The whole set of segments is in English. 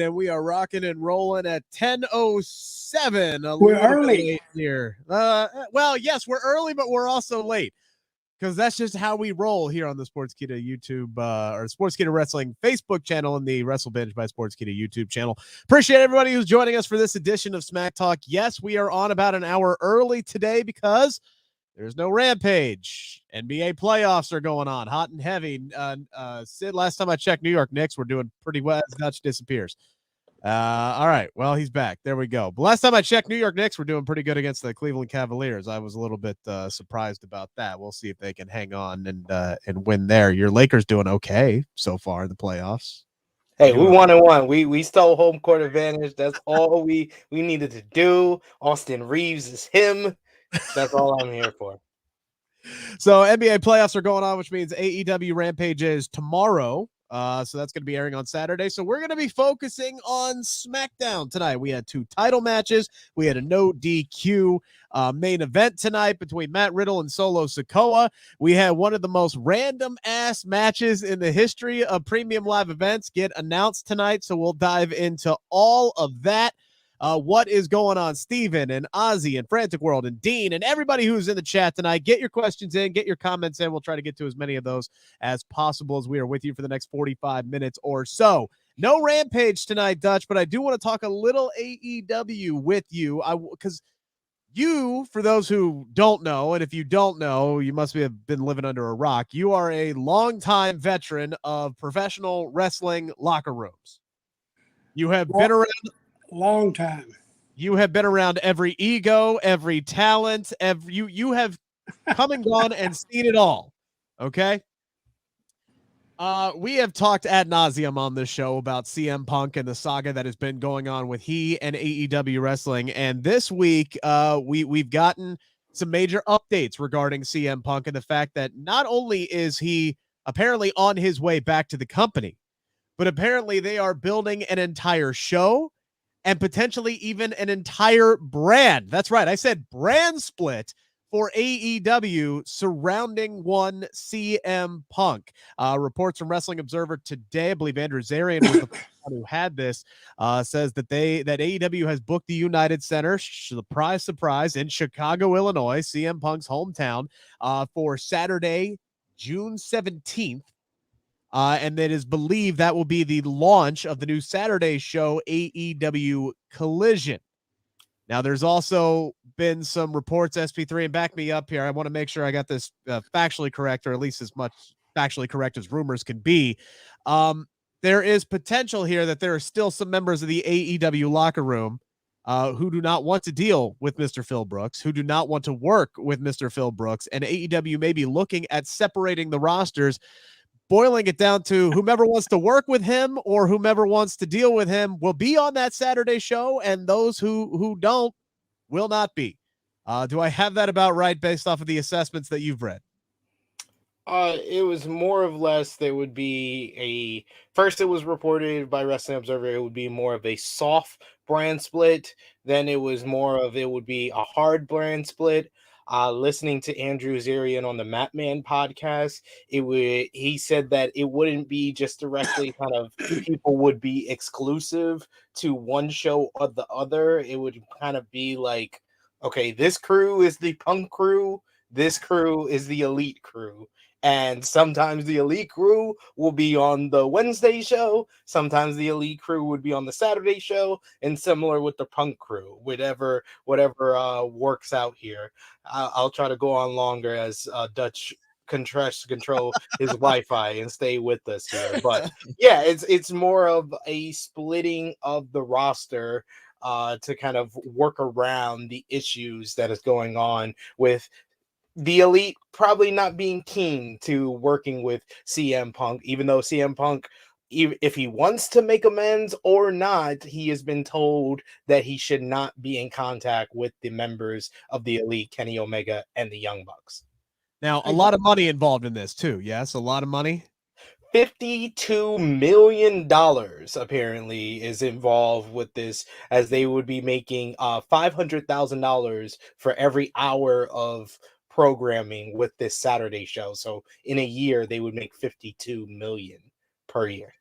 and we are rocking and rolling at 10:07. We're early here. Well, yes, we're early, but we're also late because that's just how we roll here on the Sportskeeda YouTube or Sportskeeda Wrestling Facebook channel and the Wrestle Binge by Sportskeeda YouTube channel. Appreciate everybody who's joining us for this edition of Smack Talk. Yes, we are on about an hour early today because there's no Rampage. NBA playoffs are going on hot and heavy. Sid, last time I checked, New York Knicks were doing pretty well as Dutch disappears. All right. Well, he's back. There we go. But last time I checked, New York Knicks were doing pretty good against the Cleveland Cavaliers. I was a little bit surprised about that. We'll see if they can hang on and win there. Your Lakers doing okay so far in the playoffs. Hey, we 1-1. We stole home court advantage. That's all we needed to do. Austin Reeves is him. That's all I'm here for. So NBA playoffs are going on, which means AEW Rampage is tomorrow. So that's going to be airing on Saturday. So we're going to be focusing on SmackDown tonight. We had 2 title matches. We had a no DQ main event tonight between Matt Riddle and Solo Sikoa. We had one of the most random ass matches in the history of premium live events get announced tonight. So we'll dive into all of that. What is going on, Steven and Ozzy and Frantic World and Dean and everybody who's in the chat tonight? Get your questions in, get your comments in. We'll try to get to as many of those as possible as we are with you for the next 45 minutes or so. No Rampage tonight, Dutch, but I do want to talk a little AEW with you. Because you, for those who don't know, and if you don't know, you must have been living under a rock. You are a longtime veteran of professional wrestling locker rooms. You have been around long time. You have been around every ego, every talent, you have come and gone and seen it all. Okay. We have talked ad nauseum on this show about CM Punk and the saga that has been going on with he and AEW wrestling. And this week, we've gotten some major updates regarding CM Punk and the fact that not only is he apparently on his way back to the company, but apparently they are building an entire show and potentially even an entire brand. That's right. I said brand split for AEW surrounding one CM Punk. Reports from Wrestling Observer today, I believe Andrew Zarian was the one who had this, says that AEW has booked the United Center, surprise, surprise, in Chicago, Illinois, CM Punk's hometown, for Saturday, June 17th. And it is believed that will be the launch of the new Saturday show, AEW Collision. Now, there's also been some reports, SP3, and back me up here. I want to make sure I got this factually correct, or at least as much factually correct as rumors can be. There is potential here that there are still some members of the AEW locker room who do not want to deal with Mr. Phil Brooks, who do not want to work with Mr. Phil Brooks, and AEW may be looking at separating the rosters, boiling it down to whomever wants to work with him or whomever wants to deal with him will be on that Saturday show, and those who don't will not be. Do I have that about right based off of the assessments that you've read? It was more or less there would be first it was reported by Wrestling Observer it would be more of a soft brand split. Then it would be a hard brand split. Listening to Andrew Zarian on the Matman podcast, he said that it wouldn't be just directly kind of people would be exclusive to one show or the other. It would kind of be like, okay, this crew is the Punk crew, this crew is the Elite crew. And sometimes the Elite crew will be on the Wednesday show. Sometimes the Elite crew would be on the Saturday show, and similar with the Punk crew, whatever works out here. I'll try to go on longer as Dutch tries to control his Wi-Fi and stay with us here. But yeah, it's more of a splitting of the roster to kind of work around the issues that is going on with the Elite probably not being keen to working with CM Punk, even though CM Punk, if he wants to make amends or not, he has been told that he should not be in contact with the members of the Elite, Kenny Omega and the Young Bucks. Now, a lot of money involved in this too. Yes, a lot of money. $52 million apparently is involved with this, as they would be making $500,000 for every hour of programming with this Saturday show. So in a year, they would make $52 million per year.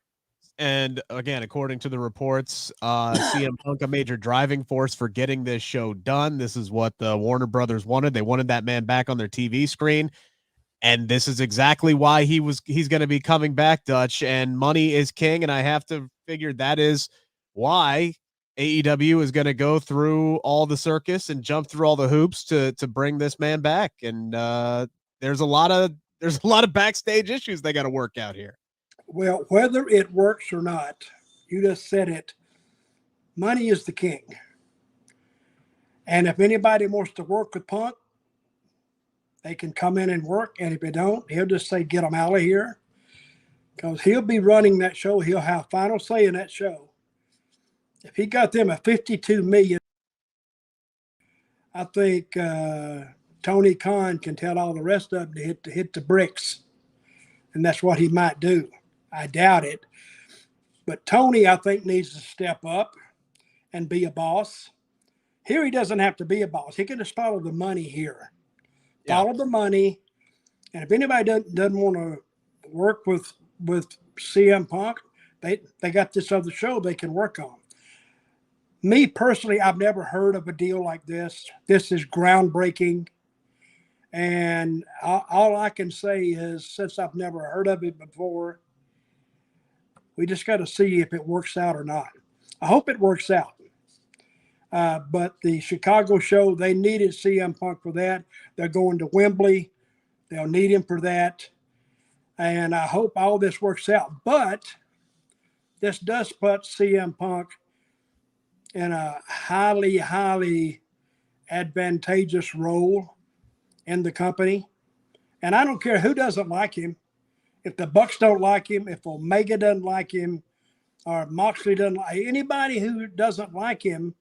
And again, according to the reports, CM Punk a major driving force for getting this show done. This is what the Warner Brothers wanted. They wanted that man back on their TV screen. And this is exactly why he's going to be coming back, Dutch. And money is king. And I have to figure that is why AEW is going to go through all the circus and jump through all the hoops to bring this man back. And there's a lot of backstage issues they got to work out here. Well, whether it works or not, you just said it. Money is the king. And if anybody wants to work with Punk, they can come in and work. And if they don't, he'll just say, get them out of here. Because he'll be running that show. He'll have final say in that show. If he got them a $52 million, I think Tony Khan can tell all the rest of them to hit the bricks. And that's what he might do. I doubt it. But Tony, I think, needs to step up and be a boss. Here he doesn't have to be a boss. He can just follow the money here. Yeah. Follow the money. And if anybody doesn't want to work with CM Punk, they got this other show they can work on. Me personally, I've never heard of a deal like this. This is groundbreaking. And all I can say is, since I've never heard of it before, we just got to see if it works out or not. I hope it works out. But the Chicago show, they needed CM Punk for that. They're going to Wembley. They'll need him for that. And I hope all this works out. But this does put CM Punk in a highly, highly advantageous role in the company. And I don't care who doesn't like him. If the Bucks don't like him, if Omega doesn't like him, or Moxley doesn't like anybody who doesn't like him,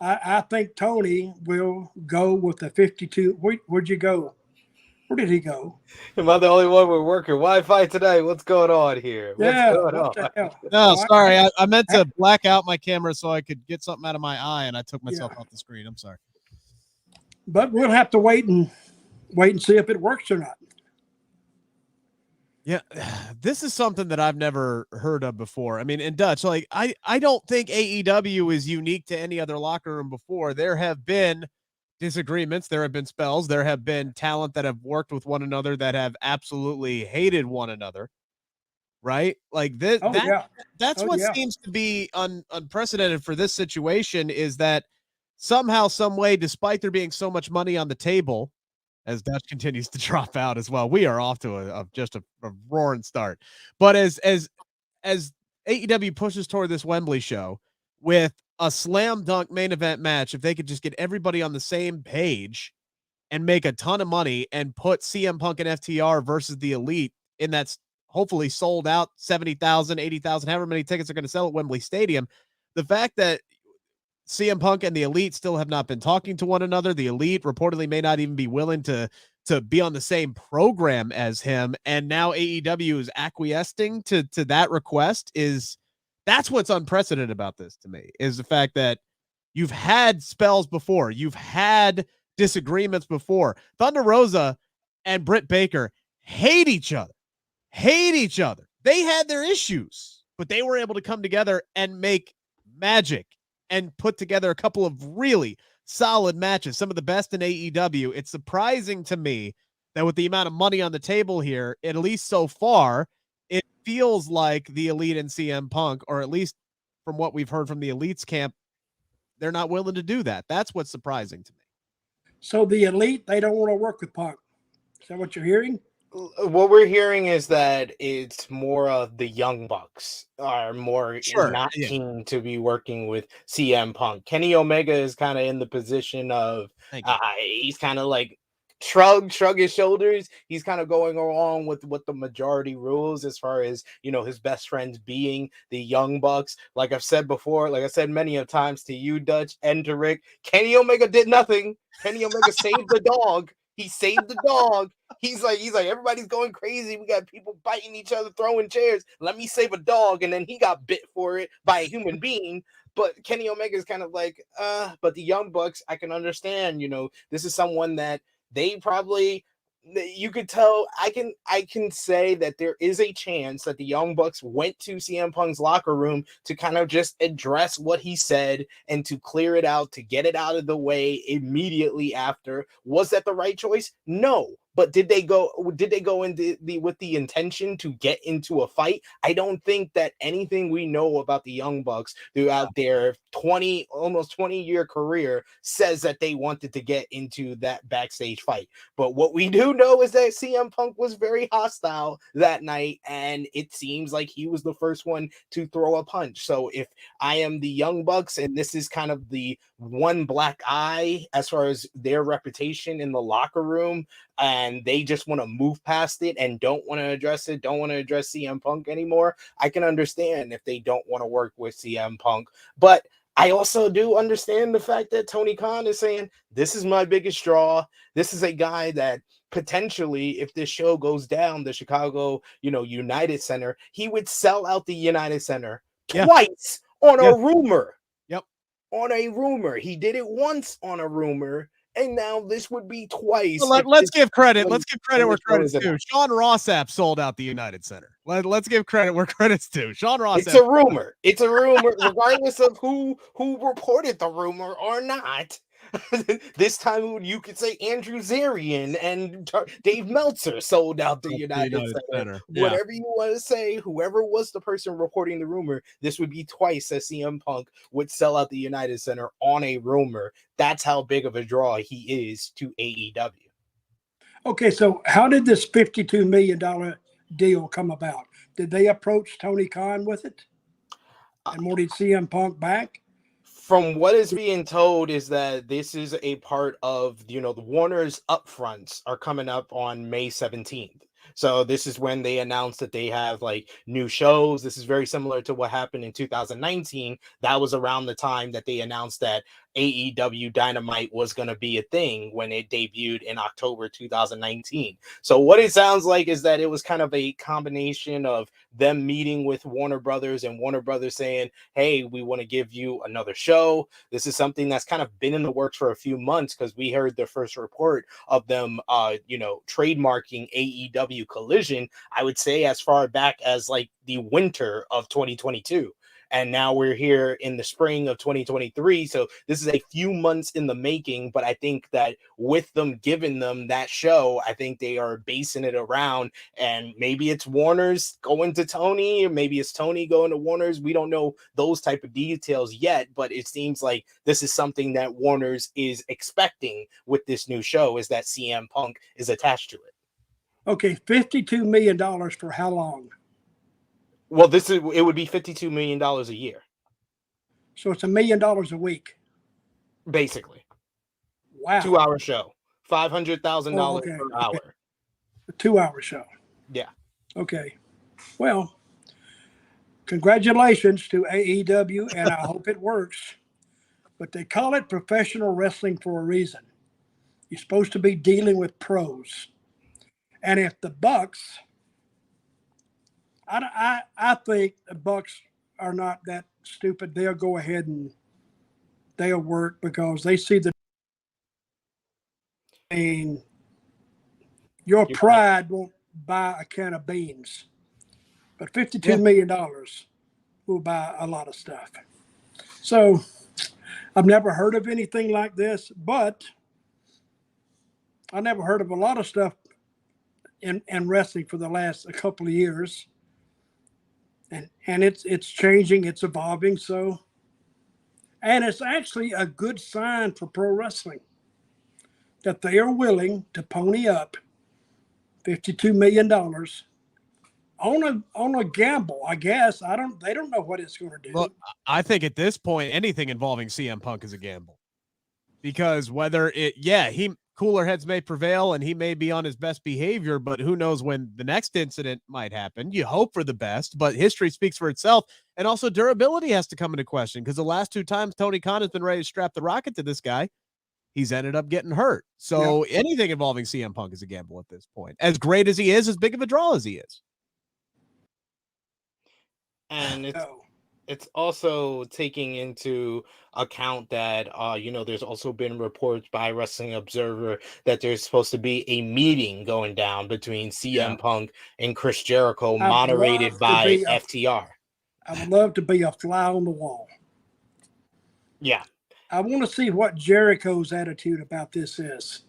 I think Tony will go with the 52. Where'd you go? Where did he go? Am I the only one with working Wi-Fi today? What's going on here? Yeah, What's going what on? the hell? No, sorry. I meant to black out my camera so I could get something out of my eye, and I took myself off the screen. I'm sorry. But we'll have to wait and see if it works or not. Yeah, this is something that I've never heard of before. I mean, in Dutch, like I don't think AEW is unique to any other locker room before. There have been disagreements, there have been spells, there have been talent that have worked with one another that have absolutely hated one another. Right? Like this, that's what seems to be unprecedented for this situation, is that somehow, some way, despite there being so much money on the table, as Dutch continues to drop out as well, we are off to just a roaring start. But as AEW pushes toward this Wembley show with a slam dunk main event match, if they could just get everybody on the same page and make a ton of money and put CM Punk and FTR versus the Elite in that hopefully sold out 70,000, 80,000, however many tickets are going to sell at Wembley Stadium, the fact that CM Punk and the Elite still have not been talking to one another. The Elite reportedly may not even be willing to be on the same program as him. And now AEW is acquiescing to that request. That's what's unprecedented about this to me, is the fact that you've had spells before. You've had disagreements before. Thunder Rosa and Britt Baker hate each other. They had their issues, but they were able to come together and make magic and put together a couple of really solid matches, some of the best in AEW. It's surprising to me that with the amount of money on the table here, at least so far, it feels like the Elite and CM Punk, or at least from what we've heard from the Elite's camp, they're not willing to do that. That's what's surprising to me. So the Elite, they don't want to work with Punk. Is that what you're hearing? What we're hearing is that it's more of the Young Bucks are more keen to be working with CM Punk. Kenny Omega is kind of in the position of he's kind of like shrug his shoulders. He's kind of going along with what the majority rules, as far as, you know, his best friends being the Young Bucks. Like I've said before, like I said many of times to you, Dutch, and to Rick, Kenny Omega did nothing. Kenny Omega saved the dog. He saved the dog. He's like, everybody's going crazy. We got people biting each other, throwing chairs. Let me save a dog. And then he got bit for it by a human being. But Kenny Omega is kind of like, but the Young Bucks, I can understand, you know, this is someone that they probably you could tell. I can say that there is a chance that the Young Bucks went to CM Punk's locker room to kind of just address what he said and to clear it out, to get it out of the way immediately after. Was that the right choice? No. But did they go into with the intention to get into a fight? I don't think that anything we know about the Young Bucks throughout their almost 20-year career says that they wanted to get into that backstage fight. But what we do know is that CM Punk was very hostile that night, and it seems like he was the first one to throw a punch. So if I am the Young Bucks, and this is kind of the one black eye as far as their reputation in the locker room, and they just want to move past it and don't want to address CM Punk anymore, I can understand if they don't want to work with CM Punk. But I also do understand the fact that Tony Khan is saying, this is my biggest draw. This is a guy that potentially, if this show goes down, the Chicago, United Center, he would sell out the United Center twice on a rumor. Yep. On a rumor. He did it once on a rumor. And now this would be twice. Well, let's give credit. Let's give credit where credit's due. Sean Rossap sold out the United Center. Let's give credit where credit's due. Sean Rossap. It's a rumor. It's a rumor, regardless of who reported the rumor or not. This time you could say Andrew Zarian and Dave Meltzer sold out the United Center. Yeah. Whatever you want to say, whoever was the person reporting the rumor, this would be twice that CM Punk would sell out the United Center on a rumor. That's how big of a draw he is to AEW. Okay, so how did this $52 million deal come about? Did they approach Tony Khan with it? And wanted CM Punk back? From what is being told is that this is a part of, the Warner's upfronts are coming up on May 17th. So this is when they announced that they have like new shows. This is very similar to what happened in 2019. That was around the time that they announced that AEW Dynamite was going to be a thing when it debuted in October 2019. So what it sounds like is that it was kind of a combination of them meeting with Warner Brothers and Warner Brothers saying, hey, we want to give you another show. This is something that's kind of been in the works for a few months, because we heard the first report of them, trademarking AEW Collision, I would say as far back as like the winter of 2022. And now we're here in the spring of 2023. So this is a few months in the making. But I think that with them giving them that show, I think they are basing it around, and maybe it's Warner's going to Tony, or maybe it's Tony going to Warner's. We don't know those type of details yet, but it seems like this is something that Warner's is expecting with this new show, is that CM Punk is attached to it. Okay, $52 million for how long? Well, it would be $52 million a year. So it's $1 million a week. Basically. Wow. 2-hour show. $500,000 per hour. A 2-hour show. Yeah. Okay. Well, congratulations to AEW, and I hope it works. But they call it professional wrestling for a reason. You're supposed to be dealing with pros. And if the Bucks, I think the Bucks are not that stupid. They'll go ahead and they'll work, because they see your pride won't buy a can of beans, but $52 million will buy a lot of stuff. So I've never heard of anything like this, but I never heard of a lot of stuff in wrestling for the last a couple of years. And it's changing, it's evolving. So, and it's actually a good sign for pro wrestling that they are willing to pony up $52 million on a gamble. I guess they don't know what it's going to do. Well, I think at this point, anything involving CM Punk is a gamble, because whether cooler heads may prevail and he may be on his best behavior, but who knows when the next incident might happen. You hope for the best, but history speaks for itself. And also durability has to come into question, because the last 2 times Tony Khan has been ready to strap the rocket to this guy, he's ended up getting hurt. So anything involving CM Punk is a gamble at this point. As great as he is, as big of a draw as he is. And it's also taking into account that there's also been reports by Wrestling Observer that there's supposed to be a meeting going down between CM Punk and Chris Jericho, moderated by FTR. I would love to be a fly on the wall. Yeah. I want to see what Jericho's attitude about this is.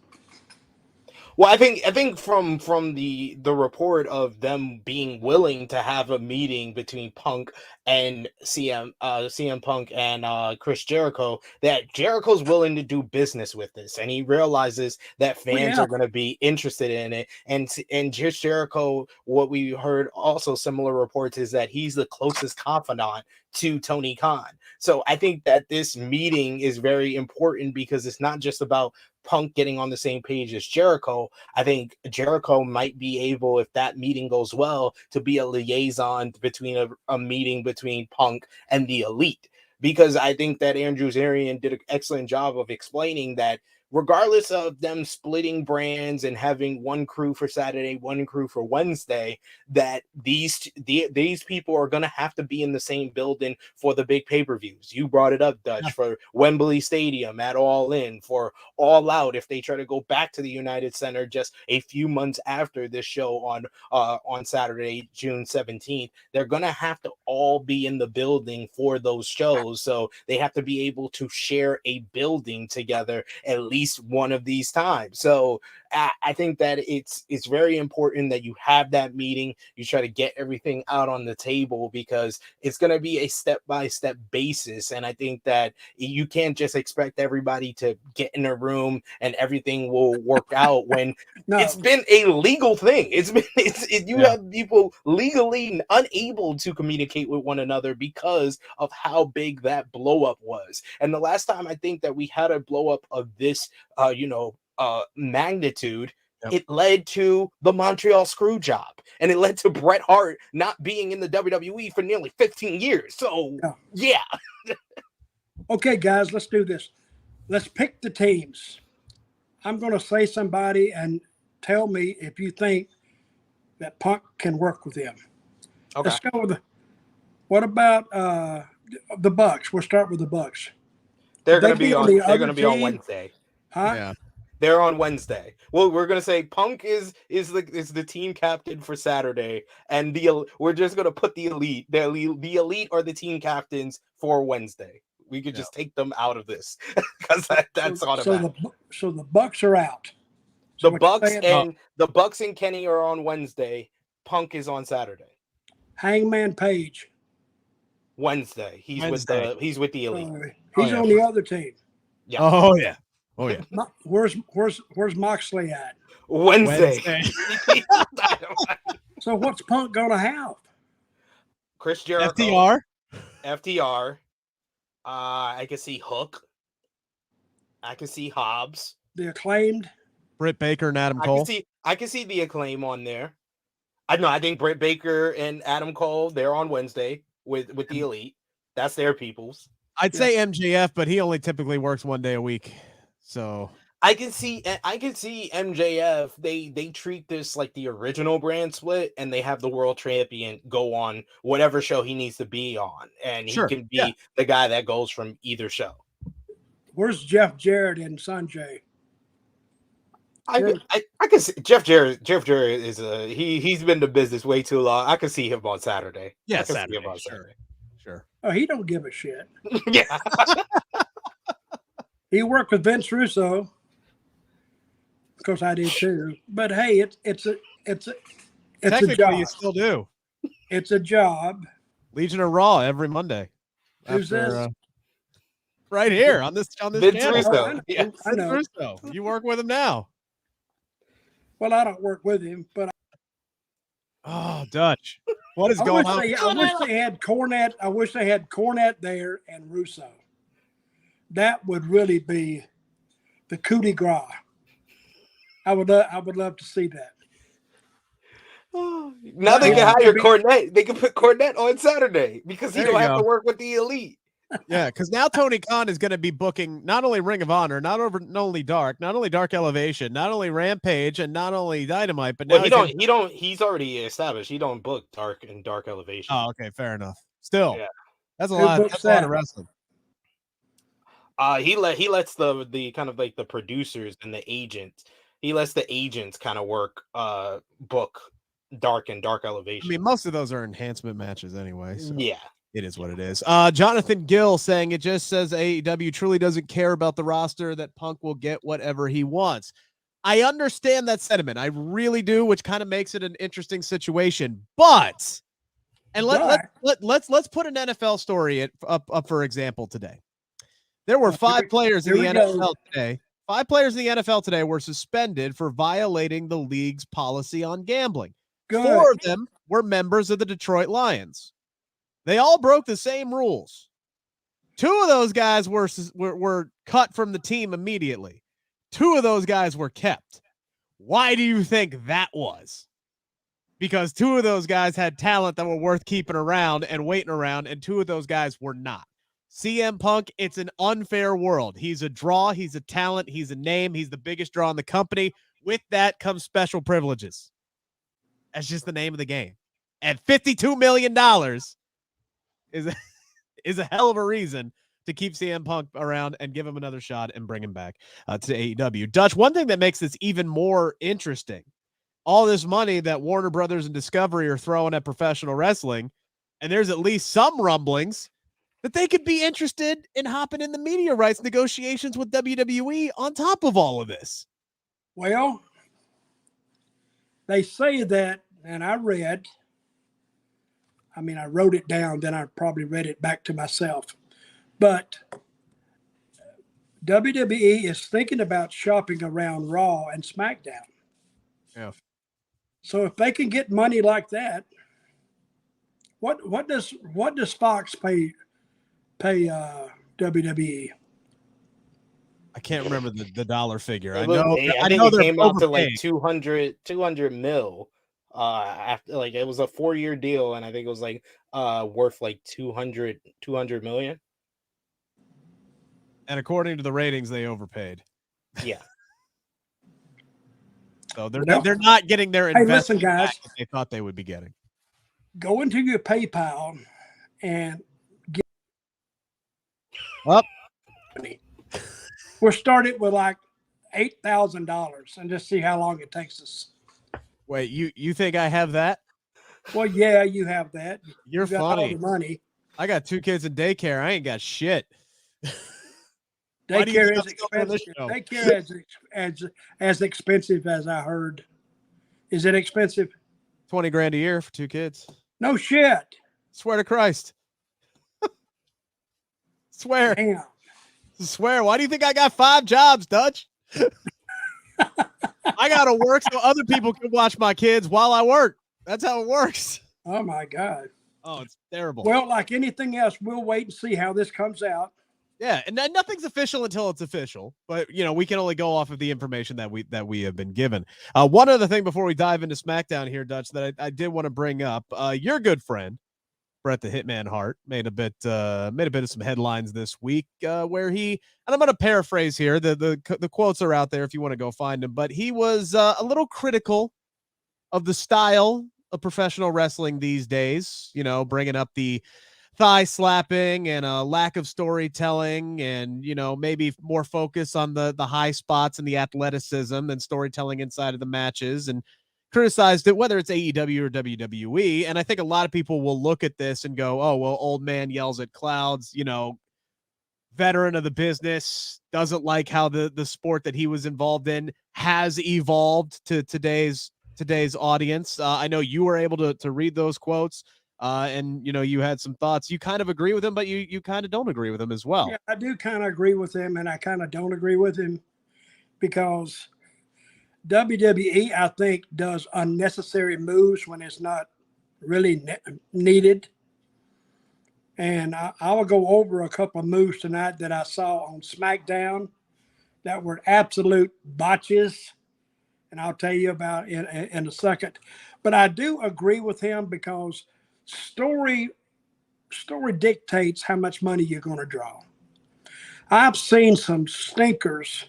Well, I think from the report of them being willing to have a meeting between Punk and CM Punk and Chris Jericho, that Jericho's willing to do business with this, and he realizes that fans are going to be interested in it. And just Jericho, what we heard also similar reports is that he's the closest confidant to Tony Khan. So I think that this meeting is very important because it's not just about Punk getting on the same page as Jericho. I think Jericho might be able, if that meeting goes well, to be a liaison between a meeting between Punk and the Elite. Because I think that Andrew Zarian did an excellent job of explaining that regardless of them splitting brands and having one crew for Saturday, one crew for Wednesday, that these people are going to have to be in the same building for the big pay-per-views. You brought it up, Dutch, for Wembley Stadium, at All In, for All Out, if they try to go back to the United Center just a few months after this show on Saturday, June 17th, they're going to have to all be in the building for those shows. So they have to be able to share a building together at least one of these times. So I think that it's very important that you have that meeting. You try to get everything out on the table because it's going to be a step-by-step basis. And I think that you can't just expect everybody to get in a room and everything will work out when it's been a legal thing. You have people legally unable to communicate with one another because of how big that blow up was. And the last time I think that we had a blow up of this magnitude, it led to the Montreal screw job, and it led to Bret Hart not being in the WWE for nearly 15 years. So Okay, guys, let's do this. Let's pick the teams. I'm going to say somebody and tell me if you think that Punk can work with them. Okay. Let's go with what about the Bucks? We'll start with the Bucks. They're going to be on Wednesday. Huh? Yeah. They're on Wednesday. Well, we're gonna say Punk is the team captain for Saturday, and we're just gonna put the Elite or the team captains for Wednesday. We could just take them out of this because that's automatic. So the Bucks are out. So the Bucks and Kenny are on Wednesday. Punk is on Saturday. Hangman Page. Wednesday. He's with the Elite. He's on the other team. Yeah. Oh yeah. Oh yeah. Where's Moxley at? Wednesday. So what's Punk gonna have? Chris Jericho. FTR. I can see Hook. I can see Hobbs. The Acclaimed. Britt Baker and Adam Cole. I can see the Acclaim on there. I think Britt Baker and Adam Cole, they're on Wednesday with the Elite. That's their peoples. I'd say MJF, but he only typically works one day a week. So I can see MJF. They treat this like the original brand split, and they have the world champion go on whatever show he needs to be on, and he can be the guy that goes from either show. Where's Jeff Jarrett and Sanjay? I can see Jeff Jarrett. Jeff Jarrett is he's been in business way too long. I can see him on Saturday. Yeah, Saturday. Sure. Oh, he don't give a shit. Yeah. He worked with Vince Russo. Of course, I did too. But hey, it's a job. You still do. It's a job. Legion of Raw every Monday. Who's this? Right here on this Vince channel. Russo. Yes. I know. Vince Russo. You work with him now. Well, I don't work with him, but Dutch. What is going on? I wish they had Cornette. I wish they had Cornette there and Russo. That would really be the coup de grace. I would love to see that. Now they can hire Cornette. They can put Cornette on Saturday because he don't have to work with the Elite. Yeah, because now Tony Khan is going to be booking not only Ring of Honor, not only Dark Elevation, not only Rampage, and not only Dynamite, but now he's already established. He don't book Dark and Dark Elevation. Oh, okay, fair enough. Still, That's a Who lot. books That's a lot that? of wrestling. He lets the kind of like the producers and the agents. He lets the agents kind of work book Dark I Elevation. mean, most of those are enhancement matches anyway. So Yeah. it is what it is. Jonathan Gill saying it just says AEW truly doesn't care about the roster, that Punk will get whatever he wants. I understand that sentiment. I really do, which kind of makes it an interesting situation. But let's put an NFL story up for example today. There were 5 players in the NFL today. 5 players in the NFL today were suspended for violating the league's policy on gambling. Good. 4 of them were members of the Detroit Lions. They all broke the same rules. 2 of those guys were cut from the team immediately. 2 of those guys were kept. Why do you think that was? Because 2 of those guys had talent that were worth keeping around and waiting around, and 2 of those guys were not. CM Punk, it's an unfair world. He's a draw. He's a talent. He's a name. He's the biggest draw in the company. With that comes special privileges. That's just the name of the game. And $52 million is a hell of a reason to keep CM Punk around and give him another shot and bring him back to AEW. Dutch, one thing that makes this even more interesting, all this money that Warner Brothers and Discovery are throwing at professional wrestling, and there's at least some rumblings that they could be interested in hopping in the media rights negotiations with WWE on top of all of this. Well, they say that, and I wrote it down, then I probably read it back to myself. But WWE is thinking about shopping around Raw and SmackDown. Yeah. So if they can get money like that, what does Fox pay WWE? I can't remember the dollar figure. I know think it came out to like overpaying. 200 mil. After like it was a 4-year deal, and I think it was like worth like 200 million. And according to the ratings, they overpaid. Yeah. So they're not getting their investment back that they thought they would be getting. Go into your PayPal and get up. We'll start it with like $8,000 and just see how long it takes us. Wait, you think I have that? Well, yeah, you have that. You're got funny. All the money. I got 2 kids in daycare. I ain't got shit. Daycare is expensive. Daycare is as expensive as I heard. Is it expensive? $20,000 a year for 2 kids. No shit. Swear to Christ. Swear. Damn. Swear. Why do you think I got 5 jobs, Dutch? I gotta work so other people can watch my kids while I work. That's how it works. Oh my God. Oh, it's terrible. Well, like anything else, we'll wait and see how this comes out. Yeah, and nothing's official until it's official. But we can only go off of the information that we have been given. One other thing before we dive into SmackDown here, Dutch, that I did want to bring up. Your good friend Bret the Hitman Hart made a bit of some headlines this week where he, and I'm going to paraphrase here. The quotes are out there if you want to go find them. But he was a little critical of the style of professional wrestling these days. Bringing up the thigh slapping and a lack of storytelling, and maybe more focus on the high spots and the athleticism and storytelling inside of the matches, and criticized it, whether it's AEW or WWE. And I think a lot of people will look at this and go, oh, well, old man yells at clouds, veteran of the business, doesn't like how the sport that he was involved in has evolved to today's audience. I know you were able to read those quotes. And you had some thoughts. You kind of agree with him, but you kind of don't agree with him as well. Yeah, I do kind of agree with him, and I kind of don't agree with him because WWE, I think, does unnecessary moves when it's not really needed. And I will go over a couple of moves tonight that I saw on SmackDown that were absolute botches, and I'll tell you about in a second. But I do agree with him because story dictates how much money you're going to draw. I've seen some stinkers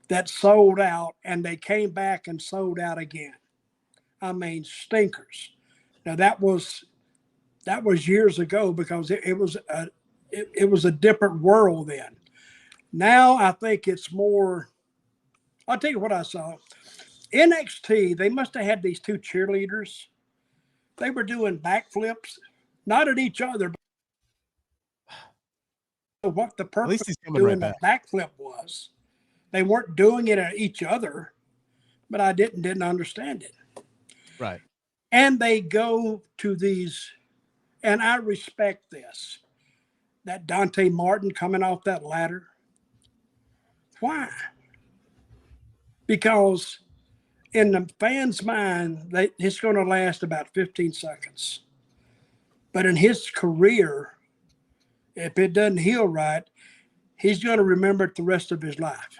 that sold out and they came back and sold out again. I mean, stinkers. Now that was That was years ago because it was a different world then. Now I think it's more. I'll tell you what I saw. NXT, they must have had these two cheerleaders. They were doing backflips, not at each other, but what the purpose of doing the backflip was. They weren't doing it at each other, but I didn't understand it. Right. And they go to these, and I respect this, that Dante Martin coming off that ladder. Why? Because in the fans' mind, it's going to last about 15 seconds. But in his career, if it doesn't heal right, he's going to remember it the rest of his life.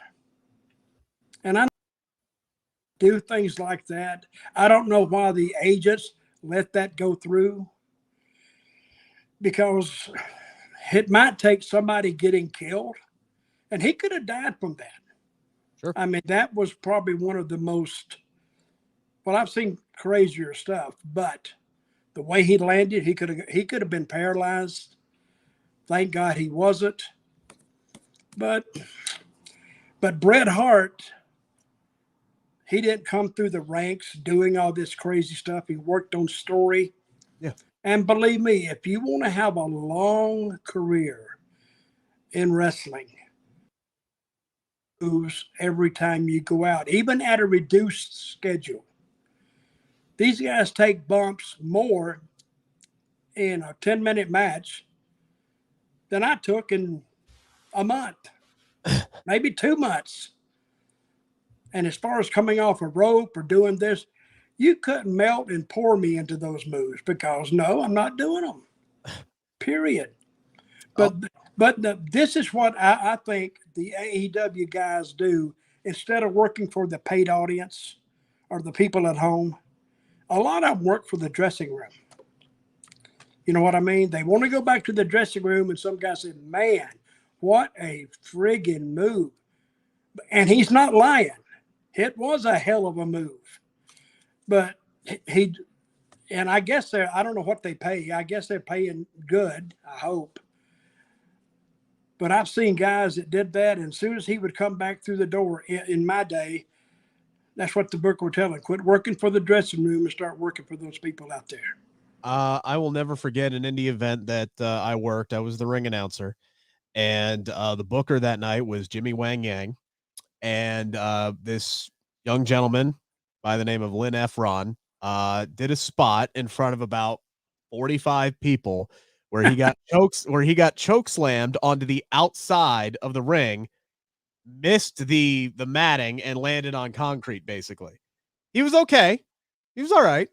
And I do things like that. I don't know why the agents let that go through, because it might take somebody getting killed, and he could have died from that. Sure. I mean, that was probably one of the most, well, I've seen crazier stuff, but the way he landed, he could have been paralyzed. Thank God he wasn't. But Bret Hart, he didn't come through the ranks doing all this crazy stuff. He worked on story. Yeah. And believe me, if you want to have a long career in wrestling, every time you go out, even at a reduced schedule. These guys take bumps more in a 10-minute match than I took in a month, maybe 2 months. And as far as coming off a rope or doing this, you couldn't melt and pour me into those moves, because no, I'm not doing them. Period. But this is what I think the AEW guys do. Instead of working for the paid audience or the people at home, a lot of them work for the dressing room. You know what I mean? They want to go back to the dressing room, and some guy said, man, what a friggin' move. And he's not lying. It was a hell of a move. But and I guess I don't know what they pay. I guess they're paying good, I hope. But I've seen guys that did that, and as soon as he would come back through the door in my day, that's what the book would tell him. Quit working for the dressing room and start working for those people out there. I will never forget an indie event that I worked. I was the ring announcer, and the booker that night was Jimmy Wang Yang, and this young gentleman by the name of Lynn Efron did a spot in front of about 45 people where he got choke slammed onto the outside of the ring, missed the matting, and landed on concrete. Basically, he was okay. He was all right.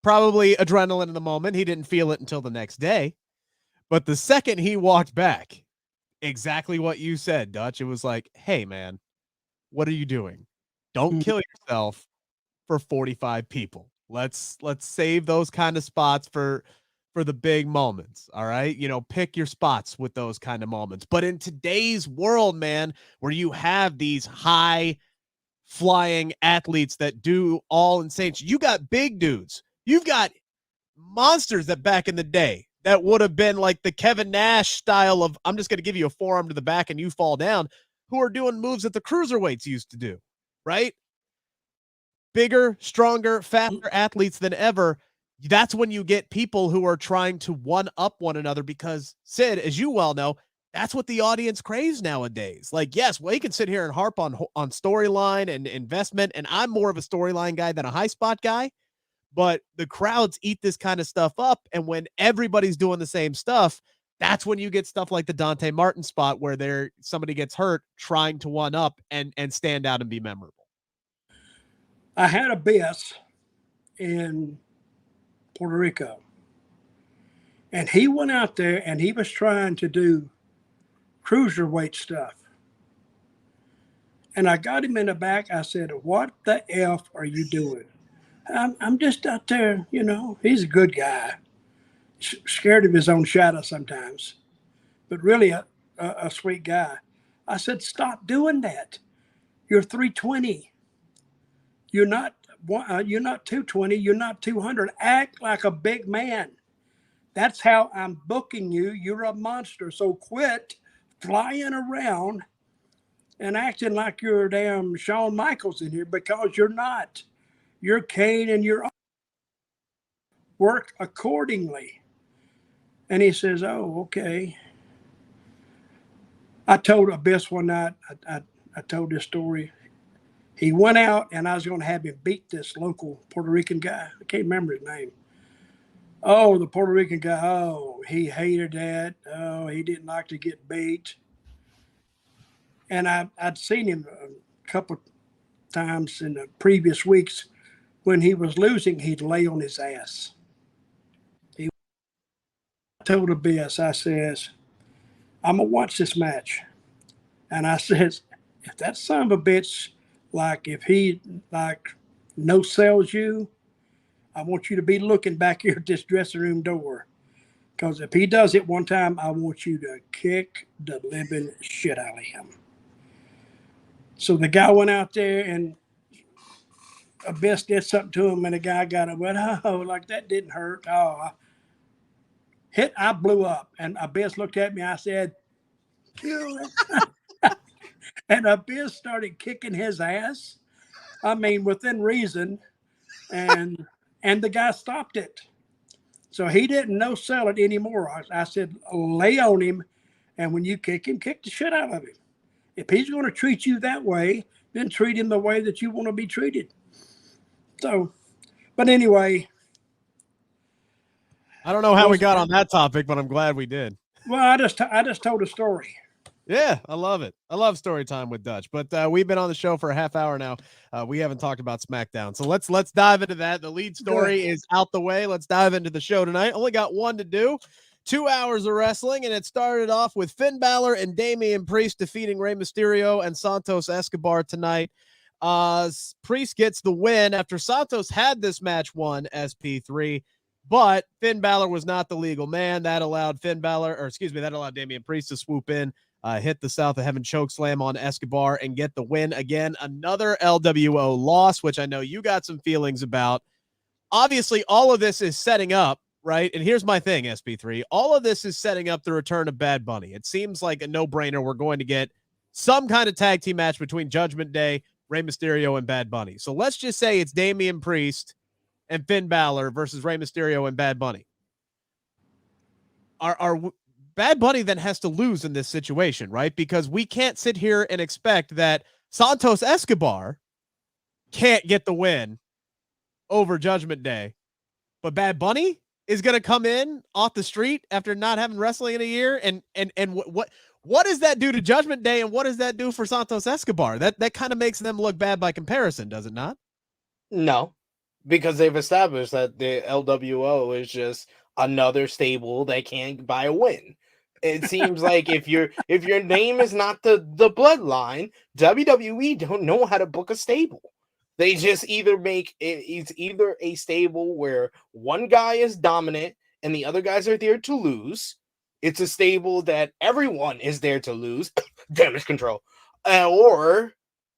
Probably adrenaline in the moment. He didn't feel it until the next day. But the second he walked back, exactly what you said, Dutch. It was like, hey, man, what are you doing? Don't kill yourself for 45 people. Let's save those kind of spots for the big moments. All right. You know, pick your spots with those kind of moments. But in today's world, man, where you have these high flying athletes that do all insane, you got big dudes. You've got monsters that back in the day that would have been like the Kevin Nash style of, I'm just going to give you a forearm to the back and you fall down, who are doing moves that the cruiserweights used to do, right? Bigger, stronger, faster athletes than ever. That's when you get people who are trying to one-up one another, because, Sid, as you well know, that's what the audience craves nowadays. Like, yes, we can sit here and harp on storyline and investment, and I'm more of a storyline guy than a high spot guy. But the crowds eat this kind of stuff up, and when everybody's doing the same stuff, that's when you get stuff like the Dante Martin spot where somebody gets hurt trying to one up and stand out and be memorable. I had a BS in Puerto Rico, and he went out there and he was trying to do cruiserweight stuff. And I got him in the back. I said, what the F are you doing? I'm just out there, you know. He's a good guy, scared of his own shadow sometimes, but really a sweet guy. I said, stop doing that. You're 320. You're not 220. You're not 200. Act like a big man. That's how I'm booking you. You're a monster. So quit flying around and acting like you're damn Shawn Michaels in here, because you're not. You're Kane, and you're work accordingly. And he says, oh, okay. I told Abyss one night, I told this story. He went out, and I was going to have him beat this local Puerto Rican guy. I can't remember his name. Oh, the Puerto Rican guy. Oh, he hated that. Oh, he didn't like to get beat. And I'd seen him a couple times in the previous weeks. When he was losing, he'd lay on his ass. I told Abyss, I says, I'm going to watch this match. And I says, if that son of a bitch, like if he like no sells you, I want you to be looking back here at this dressing room door. Because if he does it one time, I want you to kick the living shit out of him. So the guy went out there, and Abyss did something to him, and the guy got it. Went, oh, like that didn't hurt. Oh, I blew up, and Abyss looked at me. I said, kill it. And Abyss started kicking his ass. I mean, within reason, and the guy stopped it. So he didn't no sell it anymore. I said, lay on him, and when you kick him, kick the shit out of him. If he's going to treat you that way, then treat him the way that you want to be treated. So, but anyway. I don't know how we got on that topic, but I'm glad we did. Well, I just told a story. Yeah, I love it. I love story time with Dutch, but we've been on the show for a half hour now. We haven't talked about SmackDown. So let's dive into that. The lead story is out the way. Let's dive into the show tonight. Only got one to do. 2 hours of wrestling, and it started off with Finn Balor and Damian Priest defeating Rey Mysterio and Santos Escobar tonight. Priest gets the win after Santos had this match won SP3, but Finn Balor was not the legal man. That allowed that allowed Damian Priest to swoop in, hit the South of Heaven chokeslam on Escobar and get the win again. Another LWO loss, which I know you got some feelings about. Obviously, all of this is setting up, right? And here's my thing, SP3. All of this is setting up the return of Bad Bunny. It seems like a no-brainer. We're going to get some kind of tag team match between Judgment Day, Rey Mysterio, and Bad Bunny. So let's just say it's Damian Priest and Finn Balor versus Rey Mysterio and Bad Bunny. Our Bad Bunny then has to lose in this situation, right? Because we can't sit here and expect that Santos Escobar can't get the win over Judgment Day, but Bad Bunny is going to come in off the street after not having wrestling in a year. And what does that do to Judgment Day, and what does that do for Santos Escobar? That kind of makes them look bad by comparison, does it not? No, because they've established that the LWO is just another stable that can't buy a win. It seems like if your name is not the Bloodline, WWE don't know how to book a stable. They just it's either a stable where one guy is dominant and the other guys are there to lose. It's a stable that everyone is there to lose. Damage control. Or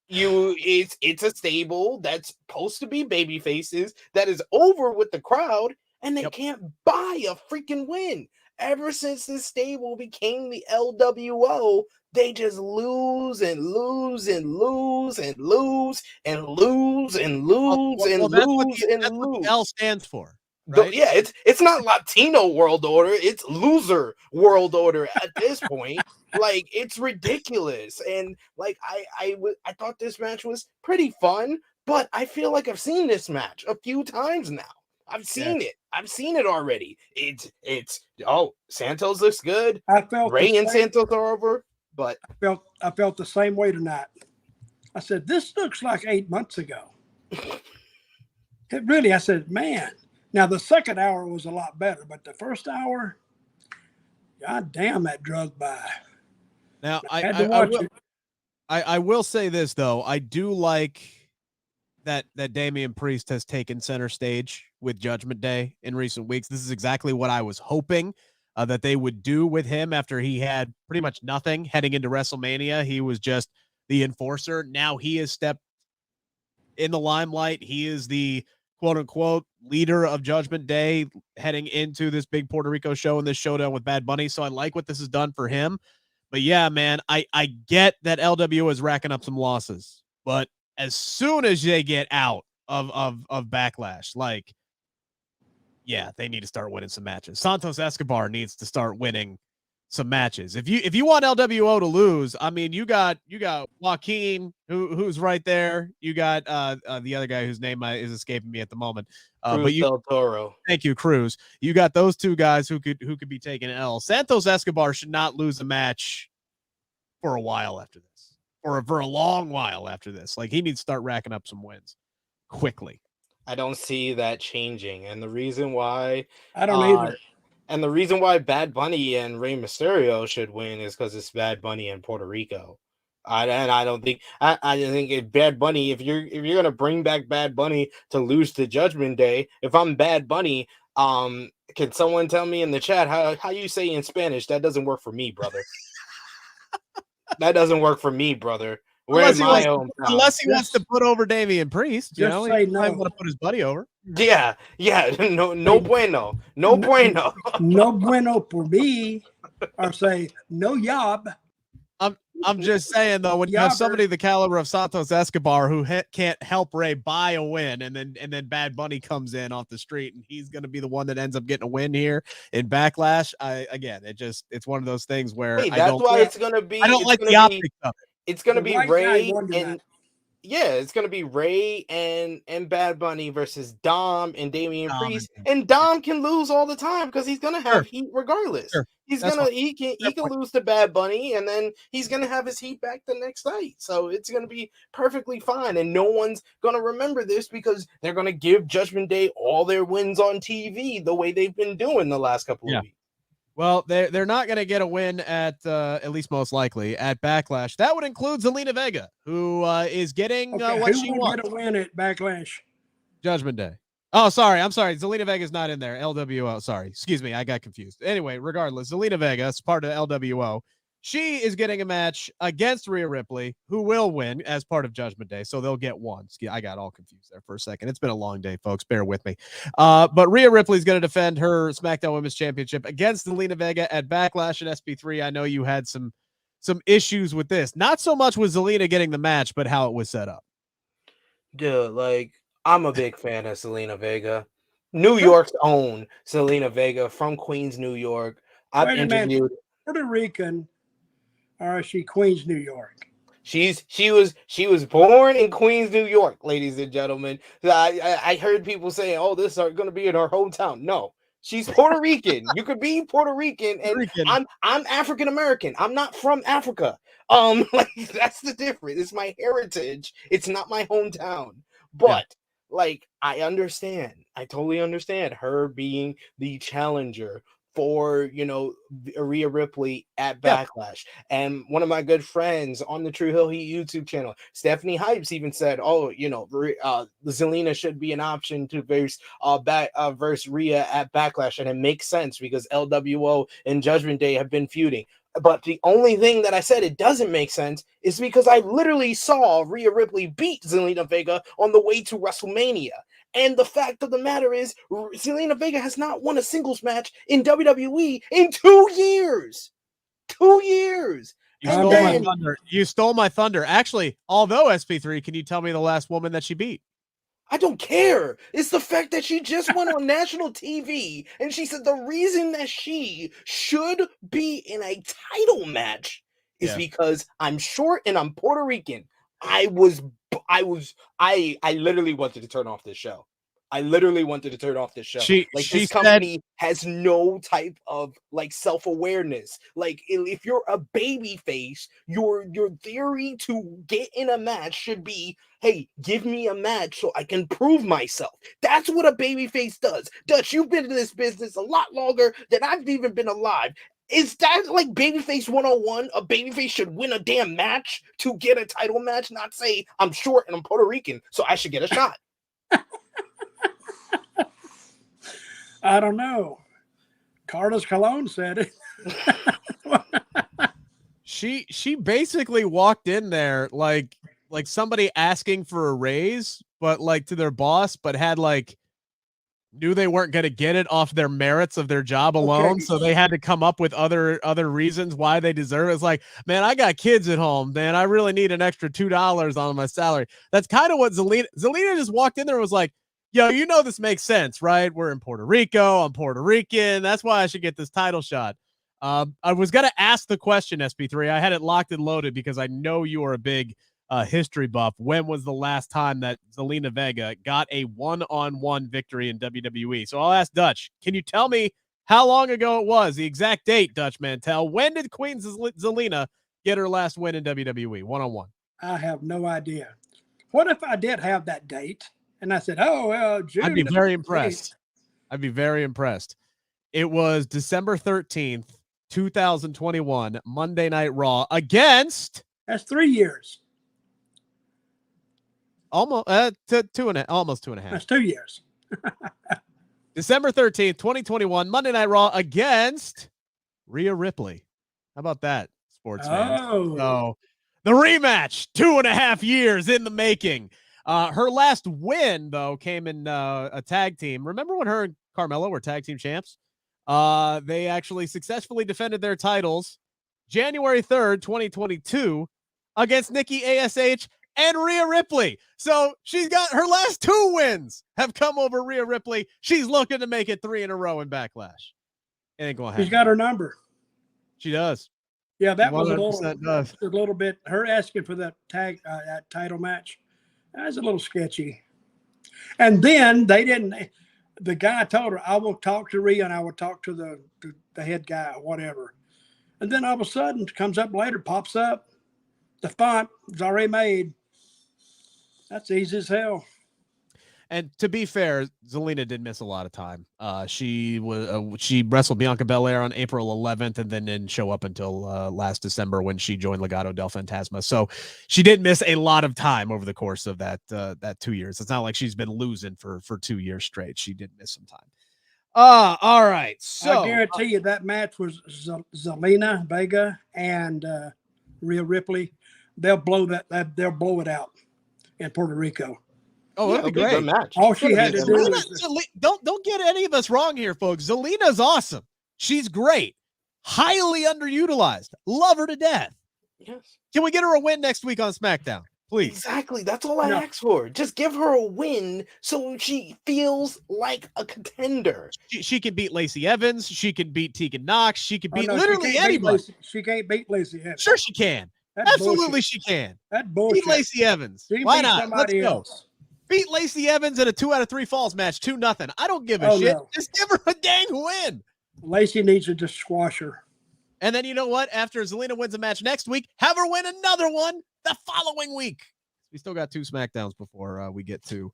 it's a stable that's supposed to be baby faces that is over with the crowd and they can't buy a freaking win. Ever since this stable became the LWO, they just lose and lose and lose and lose and lose and lose and lose and lose. What the L stands for, right? Yeah, it's not Latino World Order, it's loser World Order at this point. Like, it's ridiculous. And like I thought this match was pretty fun, but I feel like I've seen this match a few times now. I've seen it. I've seen it already. It's Santos looks good. I felt Rey and Santos are over, but I felt the same way tonight. I said, this looks like 8 months ago. I said, man. Now the second hour was a lot better, but the first hour, god damn, that drug by. Now I will say this though. I do like that Damian Priest has taken center stage with Judgment Day in recent weeks. This is exactly what I was hoping that they would do with him after he had pretty much nothing heading into WrestleMania. He was just the enforcer. Now he has stepped in the limelight. He is the quote unquote leader of Judgment Day heading into this big Puerto Rico show and this showdown with Bad Bunny. So I like what this has done for him. But yeah, man, I get that LWO is racking up some losses, but as soon as they get out of Backlash, like, yeah, they need to start winning some matches. Santos Escobar needs to start winning some matches. If you want LWO to lose, I mean, you got Joaquin who's right there. You got the other guy whose name is escaping me at the moment. Cruz Del Toro. Thank you, Cruz. You got those two guys who could be taking L. Santos Escobar should not lose a match for a while after this, or for a long while after this. Like, he needs to start racking up some wins quickly. I don't see that changing, and the reason why I don't either. And the reason why Bad Bunny and Rey Mysterio should win is because it's Bad Bunny in Puerto Rico. I think if Bad Bunny, if you're gonna bring back Bad Bunny to lose to Judgment Day, if I'm Bad Bunny, can someone tell me in the chat how you say in Spanish? That doesn't work for me, brother. That doesn't work for me, brother. Unless he wants to put over Damian Priest, you know, say he might want to put his buddy over. Yeah, no bueno, no bueno, no bueno for me, or say no job. I'm just saying though, when you have somebody the caliber of Santos Escobar who can't help Ray buy a win, and then Bad Bunny comes in off the street and he's going to be the one that ends up getting a win here in Backlash. It's one of those things where it's going to be. I don't like the optics of it. It's going to be Ray and it's going to be Ray and Bad Bunny versus Dom and Damian Priest, and Dom can lose all the time because he's going to have heat regardless. Sure. He can lose to Bad Bunny, and then he's going to have his heat back the next night. So it's going to be perfectly fine, and no one's going to remember this because they're going to give Judgment Day all their wins on TV the way they've been doing the last couple of weeks. Well, they're not going to get a win at least most likely at Backlash. That would include Zelena Vega, who is getting what she wants. Get a win at Backlash? Judgment Day. Oh, sorry. I'm sorry. Zelena Vega's not in there. LWO. Sorry. Excuse me. I got confused. Anyway, regardless, Zelena Vega is part of LWO. She is getting a match against Rhea Ripley, who will win as part of Judgment Day. So they'll get one. I got all confused there for a second. It's been a long day, folks. Bear with me. But Rhea Ripley is going to defend her SmackDown Women's Championship against Zelena Vega at Backlash and SP3. I know you had some issues with this. Not so much with Zelena getting the match, but how it was set up. Dude, like, I'm a big fan of Zelena Vega. New York's own Zelena Vega from Queens, New York. I've interviewed Puerto Rican. Or is she Queens, New York? She was born in Queens, New York, ladies and gentlemen. I heard people saying, "Oh, this is going to be in her hometown." No, she's Puerto Rican. You could be Puerto Rican, and I'm African American. I'm not from Africa. Like, that's the difference. It's my heritage. It's not my hometown. But like, I understand. I totally understand her being the challenger for, Rhea Ripley at Backlash. And one of my good friends on the True Hill Heat YouTube channel, Stephanie Hypes, even said, Zelena should be an option to verse Rhea at Backlash. And it makes sense because LWO and Judgment Day have been feuding. But the only thing that I said it doesn't make sense is because I literally saw Rhea Ripley beat Zelena Vega on the way to WrestleMania. And the fact of the matter is, Zelena Vega has not won a singles match in WWE in 2 years. 2 years. You stole my thunder. Actually, although SP3, can you tell me the last woman that she beat? I don't care. It's the fact that she just went on national TV and she said the reason that she should be in a title match is because I'm short and I'm Puerto Rican. I literally wanted to turn off this show. This company has no type of like self-awareness. Like, if you're a baby face, your theory to get in a match should be, hey, give me a match so I can prove myself. That's what a baby face does. Dutch, you've been in this business a lot longer than I've even been alive. Is that like babyface 101? A babyface should win a damn match to get a title match, not say I'm short and I'm Puerto Rican, so I should get a shot. I don't know. Carlos Colon said it. She basically walked in there like somebody asking for a raise, but like to their boss, but had like knew they weren't going to get it off their merits of their job alone. Okay. So they had to come up with other reasons why they deserve it. It's like, man, I got kids at home, man. I really need an extra $2 on my salary. That's kind of what Zelena just walked in there and was like, yo, you know, this makes sense, right? We're in Puerto Rico. I'm Puerto Rican. That's why I should get this title shot. I was going to ask the question, SP3. I had it locked and loaded because I know you are a big history buff. When was the last time that Zelena Vega got a one-on-one victory in WWE? So I'll ask Dutch. Can you tell me how long ago it was? The exact date, Dutch Mantell. When did Queen Zelena get her last win in WWE one-on-one? I have no idea. What if I did have that date and I said, "Oh well, June"? I'd be very impressed. I'd be very impressed. It was December 13th, 2021, Monday Night Raw against. That's 3 years. Almost almost 2.5. That's 2 years. December 13th, 2021, Monday Night Raw against Rhea Ripley. How about that, sports fans? Oh. So the rematch, 2.5 years in the making. Her last win, though, came in a tag team. Remember when her and Carmella were tag team champs? They actually successfully defended their titles January 3rd, 2022 against Nikki ASH and Rhea Ripley. So she's got her last 2 wins have come over Rhea Ripley. She's looking to make it 3 in a row in Backlash. It ain't gonna happen. She's got her number. She does. Yeah, that was a 100% little bit. Her asking for that that title match. That was a little sketchy. And then they didn't. The guy told her, "I will talk to Rhea and I will talk to the head guy, or whatever." And then all of a sudden, comes up later, pops up. The font is already made. That's easy as hell. And to be fair, Zelena did miss a lot of time. She wrestled Bianca Belair on April 11th and then didn't show up until last December when she joined Legado del Fantasma. So she did miss a lot of time over the course of that 2 years. It's not like she's been losing for 2 years straight. She did miss some time. All right. So I guarantee you that match was Zelena Vega and Rhea Ripley. They'll blow they'll blow it out in Puerto Rico. Oh, that'd be great. Match. All she had to do was don't get any of us wrong here, folks. Zelina's awesome. She's great. Highly underutilized. Love her to death. Yes. Can we get her a win next week on SmackDown? Please. Exactly. That's all I ask for. Just give her a win so she feels like a contender. She can beat Lacey Evans. She can beat Tegan Knox. She can beat literally anybody. She can't beat Lacey Evans. Sure she can. That's Absolutely bullshit. she can. That's bullshit. Beat Lacey Evans. Why not? Let's go. Else. Beat Lacey Evans in a 2 out of 3 falls match, 2-0. I don't give a shit. No. Just give her a dang win. Lacey needs to just squash her. And then you know what? After Zelena wins a match next week, have her win another one the following week. We still got 2 SmackDowns before we get to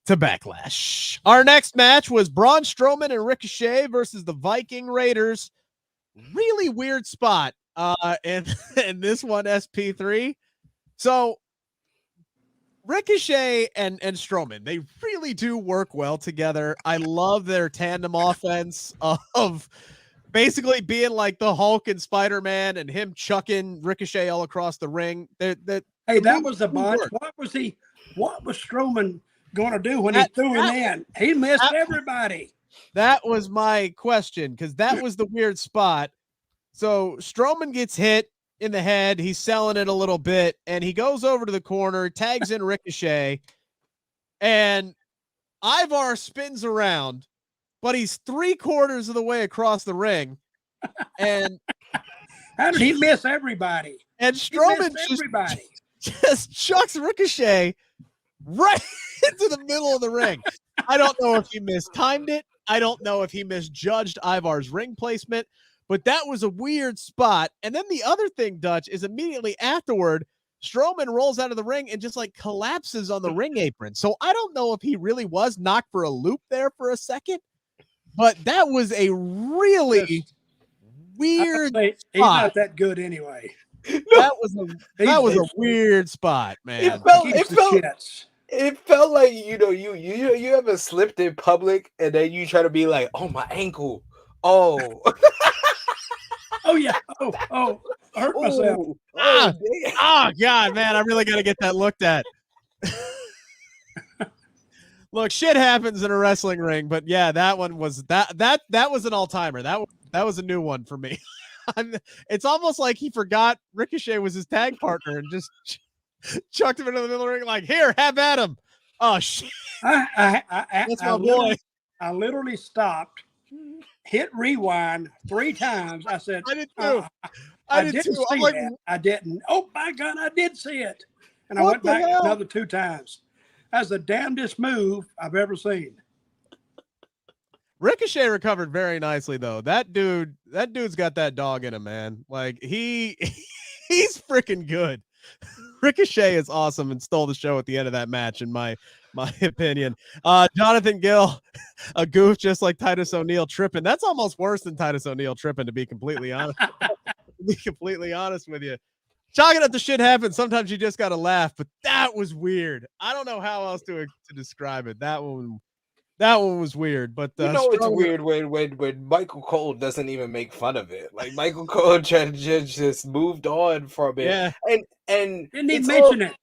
Backlash. Our next match was Braun Strowman and Ricochet versus the Viking Raiders. Really weird spot in this one, SP3. So Ricochet and Strowman, they really do work well together. I love their tandem offense of basically being like the Hulk and Spider-Man and him chucking Ricochet all across the ring. Hey, that was the botch. What was Strowman going to do when he threw him in? He missed everybody. That was my question, because that was the weird spot. So Strowman gets hit in the head. He's selling it a little bit, and he goes over to the corner, tags in Ricochet, and Ivar spins around, but he's 3/4 of the way across the ring. And how did he miss everybody? And Strowman just chucks Ricochet right into the middle of the ring. I don't know if he mistimed it. I don't know if he misjudged Ivar's ring placement, but that was a weird spot. And then the other thing, Dutch, is immediately afterward, Strowman rolls out of the ring and just like collapses on the ring apron. So I don't know if he really was knocked for a loop there for a second, but that was a really weird He's not that good anyway. That was a weird spot, man. It felt like, you ever slipped in public and then you try to be like, oh, my ankle. Oh. Oh yeah. Oh, I hurt myself. Oh God, man, I really got to get that looked at. Look, shit happens in a wrestling ring, but yeah, that one was that was an all-timer. That was a new one for me. It's almost like he forgot Ricochet was his tag partner and just chucked him into the middle of the ring like, here, have at him. Oh shit. That's my boy. I literally stopped, hit rewind 3 times. I said, I did too. I didn't see that. I didn't. Oh my God, I did see it. And I went back another 2 times. That's the damnedest move I've ever seen. Ricochet recovered very nicely though. That dude's got that dog in him, man. Like he's freaking good. Ricochet is awesome and stole the show at the end of that match, in my opinion. Jonathan Gill, a goof just like Titus O'Neil tripping. That's almost worse than Titus O'Neil tripping, to be completely honest. With you. Chalking up the shit happens. Sometimes you just gotta laugh, but that was weird. I don't know how else to describe it. That one was weird. But it's weird when Michael Cole doesn't even make fun of it. Like Michael Cole just moved on from it. Yeah. And didn't even mention it.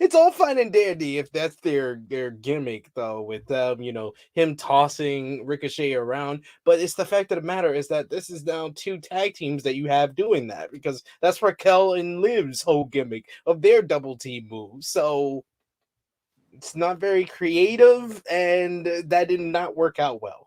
It's all fine and dandy if that's their gimmick, though, with him tossing Ricochet around. But it's the fact of the matter is that this is now 2 tag teams that you have doing that, because that's Raquel and Liv's whole gimmick of their double team move. So it's not very creative, and that did not work out well.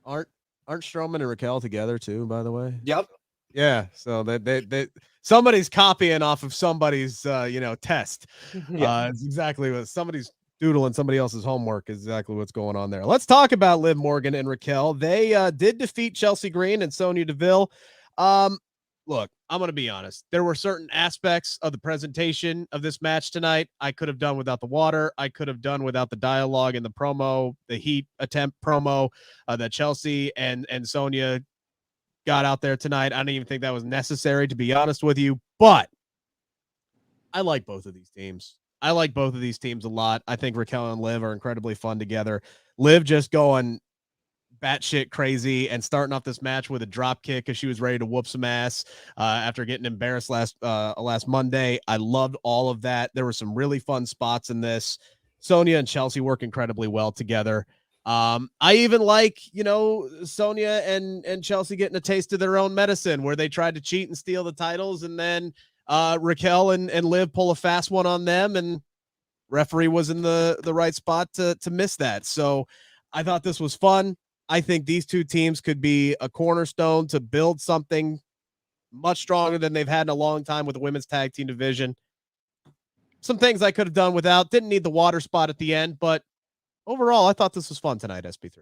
Aren't Strowman and Raquel together too, by the way? Yep. Yeah, so that somebody's copying off of somebody's test. Yeah. It's exactly what somebody's doodling somebody else's homework is exactly what's going on there. Let's talk about Liv Morgan and Raquel. They did defeat Chelsea Green and Sonya Deville. Look, I'm going to be honest. There were certain aspects of the presentation of this match tonight I could have done without the water. I could have done without the dialogue and the promo, the heat attempt promo that Chelsea and Sonya got out there tonight. I don't even think that was necessary, to be honest with you, but I like both of these teams. I like both of these teams a lot. I think Raquel and Liv are incredibly fun together. Liv just going batshit crazy and starting off this match with a drop kick because she was ready to whoop some ass after getting embarrassed last Monday. I loved all of that. There were some really fun spots in this. Sonya and Chelsea work incredibly well together. I even like, Sonya and Chelsea getting a taste of their own medicine where they tried to cheat and steal the titles, and then Raquel and Liv pull a fast one on them, and referee was in the right spot to miss that. So I thought this was fun. I think these 2 teams could be a cornerstone to build something much stronger than they've had in a long time with the women's tag team division. Some things I could have done without. Didn't need the water spot at the end, but overall, I thought this was fun tonight, SP3.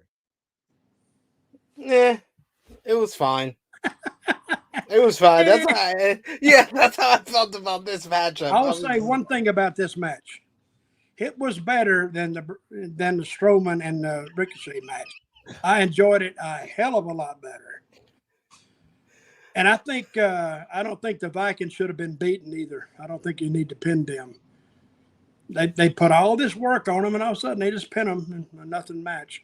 Yeah, it was fine. It was fine. That's how I felt about this matchup. I'll say one thing about this match. It was better than the Strowman and the Ricochet match. I enjoyed it a hell of a lot better. And I think I don't think the Vikings should have been beaten either. I don't think you need to pin them. They put all this work on them, and all of a sudden they just pin them in a nothing match.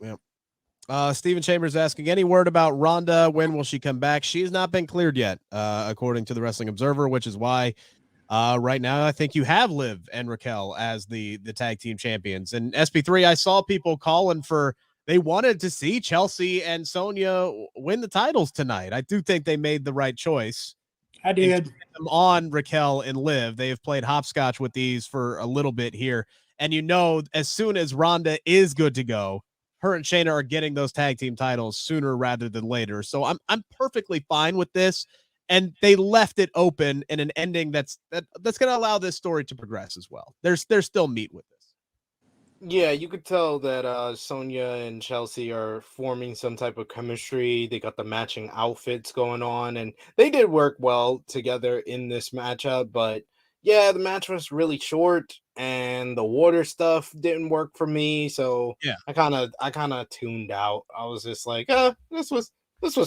Yeah. Steven Chambers asking, any word about Ronda? When will she come back? She's not been cleared yet, according to the Wrestling Observer, which is why right now I think you have Liv and Raquel as the tag team champions. And SP3, I saw people calling for, they wanted to see Chelsea and Sonya win the titles tonight. I do think they made the right choice. I did. Them on Raquel and Liv. They have played hopscotch with these for a little bit here. And as soon as Ronda is good to go, her and Shayna are getting those tag team titles sooner rather than later. So I'm perfectly fine with this. And they left it open in an ending that's going to allow this story to progress as well. There's still meat with this. Yeah, you could tell that Sonya and Chelsea are forming some type of chemistry. They got the matching outfits going on, and they did work well together in this matchup. But yeah, the match was really short, and the water stuff didn't work for me. So yeah, I kind of tuned out. I was just like, this was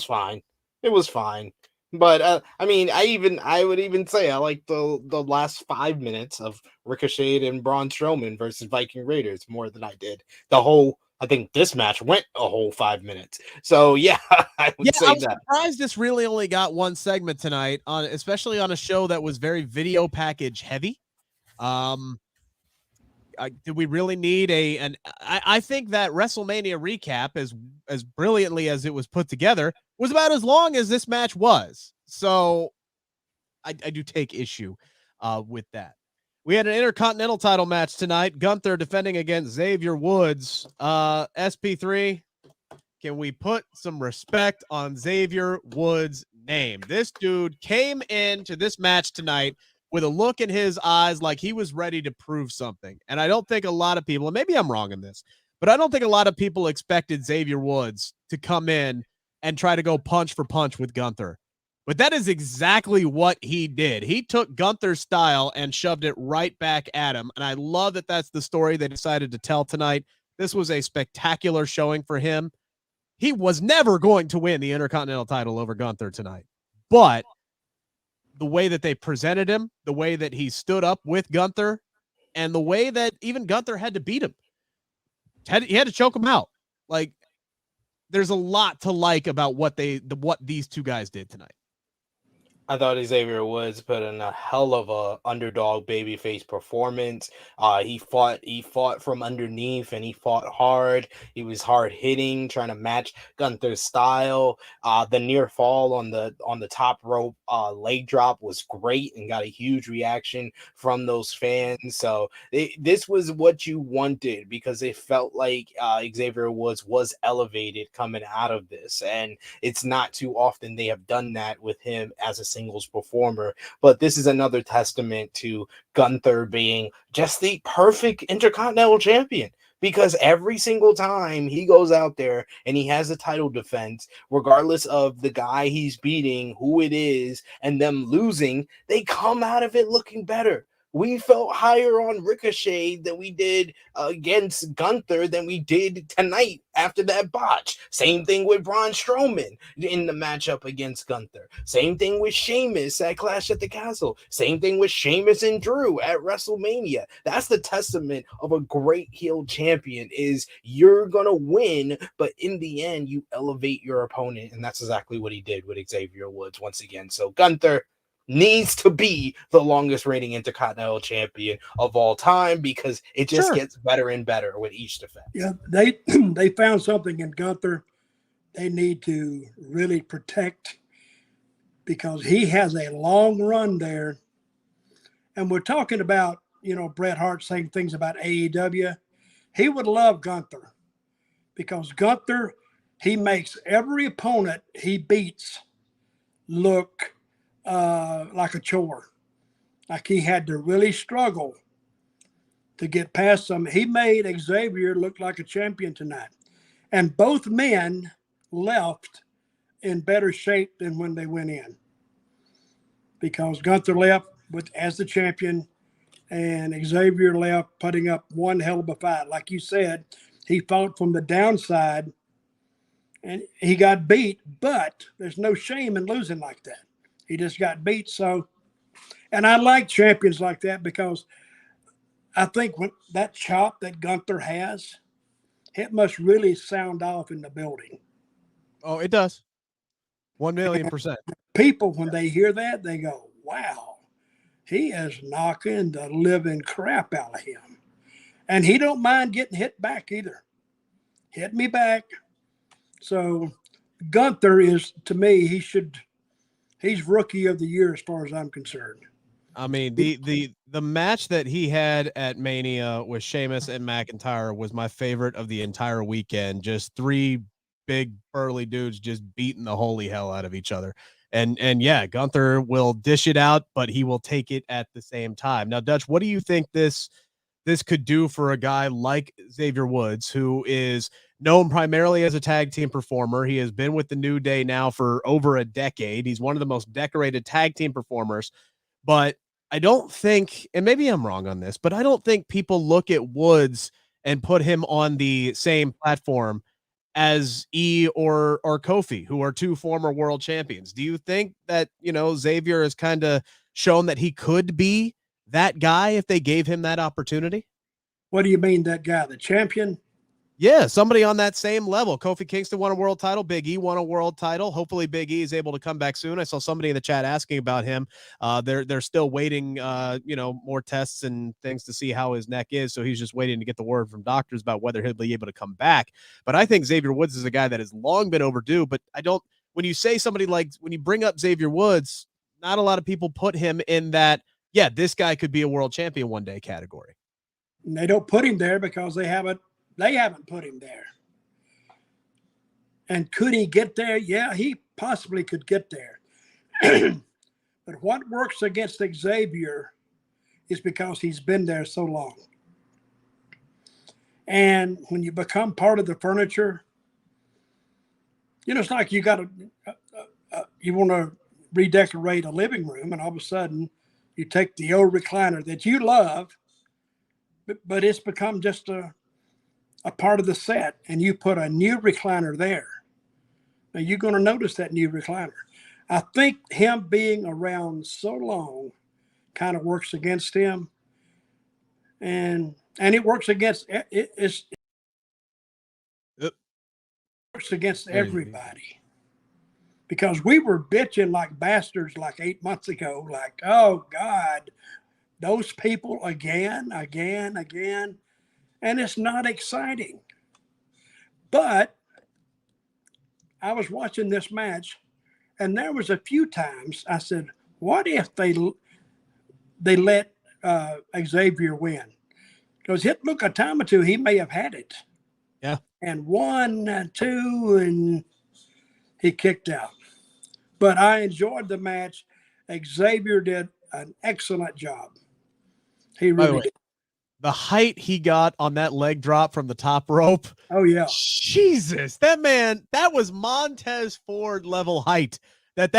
fine. It was fine. But I would even say I like the last 5 minutes of Ricochet and Braun Strowman versus Viking Raiders more than I did I think this match went a whole 5 minutes. So yeah, I would say that. I'm surprised this really only got one segment tonight, especially on a show that was very video package heavy. did we really need I think that WrestleMania recap, as brilliantly as it was put together, was about as long as this match was. So I do take issue with that. We had an Intercontinental title match tonight. Gunther defending against Xavier Woods. SP3, can we put some respect on Xavier Woods' name? This dude came into this match tonight with a look in his eyes like he was ready to prove something. And I don't think a lot of people, and maybe I'm wrong in this, but I don't think a lot of people expected Xavier Woods to come in and try to go punch for punch with Gunther. But that is exactly what he did. He took Gunther's style and shoved it right back at him. And I love that that's the story they decided to tell tonight. This was a spectacular showing for him. He was never going to win the Intercontinental title over Gunther tonight. But the way that they presented him, the way that he stood up with Gunther, and the way that even Gunther had to beat him, he had to choke him out. Like, there's a lot to like about what these two guys did tonight. I thought Xavier Woods put in a hell of a underdog babyface performance. He fought from underneath and he fought hard. He was hard hitting, trying to match Gunther's style. The near fall on the top rope leg drop was great and got a huge reaction from those fans. So this was what you wanted, because it felt like Xavier Woods was elevated coming out of this, and it's not too often they have done that with him as a singles performer. But this is another testament to Gunther being just the perfect Intercontinental champion, because every single time he goes out there and he has a title defense, regardless of the guy he's beating, who it is, and them losing, they come out of it looking better. We felt higher on Ricochet than we did against Gunther than we did tonight after that botch. Same thing with Braun Strowman in the matchup against Gunther. Same thing with Sheamus at Clash at the Castle. Same thing with Sheamus and Drew at WrestleMania. That's the testament of a great heel champion, is you're going to win, but in the end, you elevate your opponent. And that's exactly what he did with Xavier Woods once again. So Gunther needs to be the longest reigning Intercontinental champion of all time, because it just gets better and better with each defense. Yeah, they found something in Gunther they need to really protect, because he has a long run there. And we're talking about, Bret Hart saying things about AEW. He would love Gunther, because Gunther, he makes every opponent he beats look like a chore. Like he had to really struggle to get past them. He made Xavier look like a champion tonight. And both men left in better shape than when they went in, because Gunther left as the champion and Xavier left putting up one hell of a fight. Like you said, he fought from the downside and he got beat, but there's no shame in losing like that. He just got beat. So, and I like champions like that, because I think when that chop that Gunther has, it must really sound off in the building. Oh, it does. 1,000,000%. People, when they hear that, they go, wow, he is knocking the living crap out of him. And he don't mind getting hit back either. Hit me back. So Gunther is, to me, he's rookie of the year as far as I'm concerned. I mean, the match that he had at Mania with Sheamus and McIntyre was my favorite of the entire weekend. Just three big burly dudes just beating the holy hell out of each other. And yeah, Gunther will dish it out, but he will take it at the same time. Now, Dutch, what do you think this could do for a guy like Xavier Woods, who is known primarily as a tag team performer? He has been with the New Day now for over a decade. He's one of the most decorated tag team performers, but I don't think, and maybe I'm wrong on this, but I don't think people look at Woods and put him on the same platform as or Kofi, who are two former world champions. Do you think that, Xavier has kind of shown that he could be that guy if they gave him that opportunity? What do you mean, that guy, the champion? Yeah, somebody on that same level. Kofi Kingston won a world title. Big E won a world title. Hopefully Big E is able to come back soon. I saw somebody in the chat asking about him. They're still waiting, more tests and things to see how his neck is. So he's just waiting to get the word from doctors about whether he'll be able to come back. But I think Xavier Woods is a guy that has long been overdue. But when you say somebody when you bring up Xavier Woods, not a lot of people put him in that, yeah, this guy could be a world champion one day category. And they don't put him there because they haven't put him there. And could he get there? Yeah, he possibly could get there. But what works against Xavier is because he's been there so long. And when you become part of the furniture, it's like you got you want to redecorate a living room, and all of a sudden you take the old recliner that you love, but it's become just a part of the set, and you put a new recliner there. Now you're going to notice that new recliner. I think him being around so long kind of works against him, and it works against it works against everybody. Because we were bitching like bastards like 8 months ago, like, oh God, those people again. And it's not exciting. But I was watching this match, and there was a few times I said, what if they let Xavier win? Because look, a time or two, he may have had it. Yeah. And 1, 2, and he kicked out. But I enjoyed the match. Xavier did an excellent job. He really did. The height he got on that leg drop from the top rope. Oh, yeah. Jesus, that was Montez Ford level height that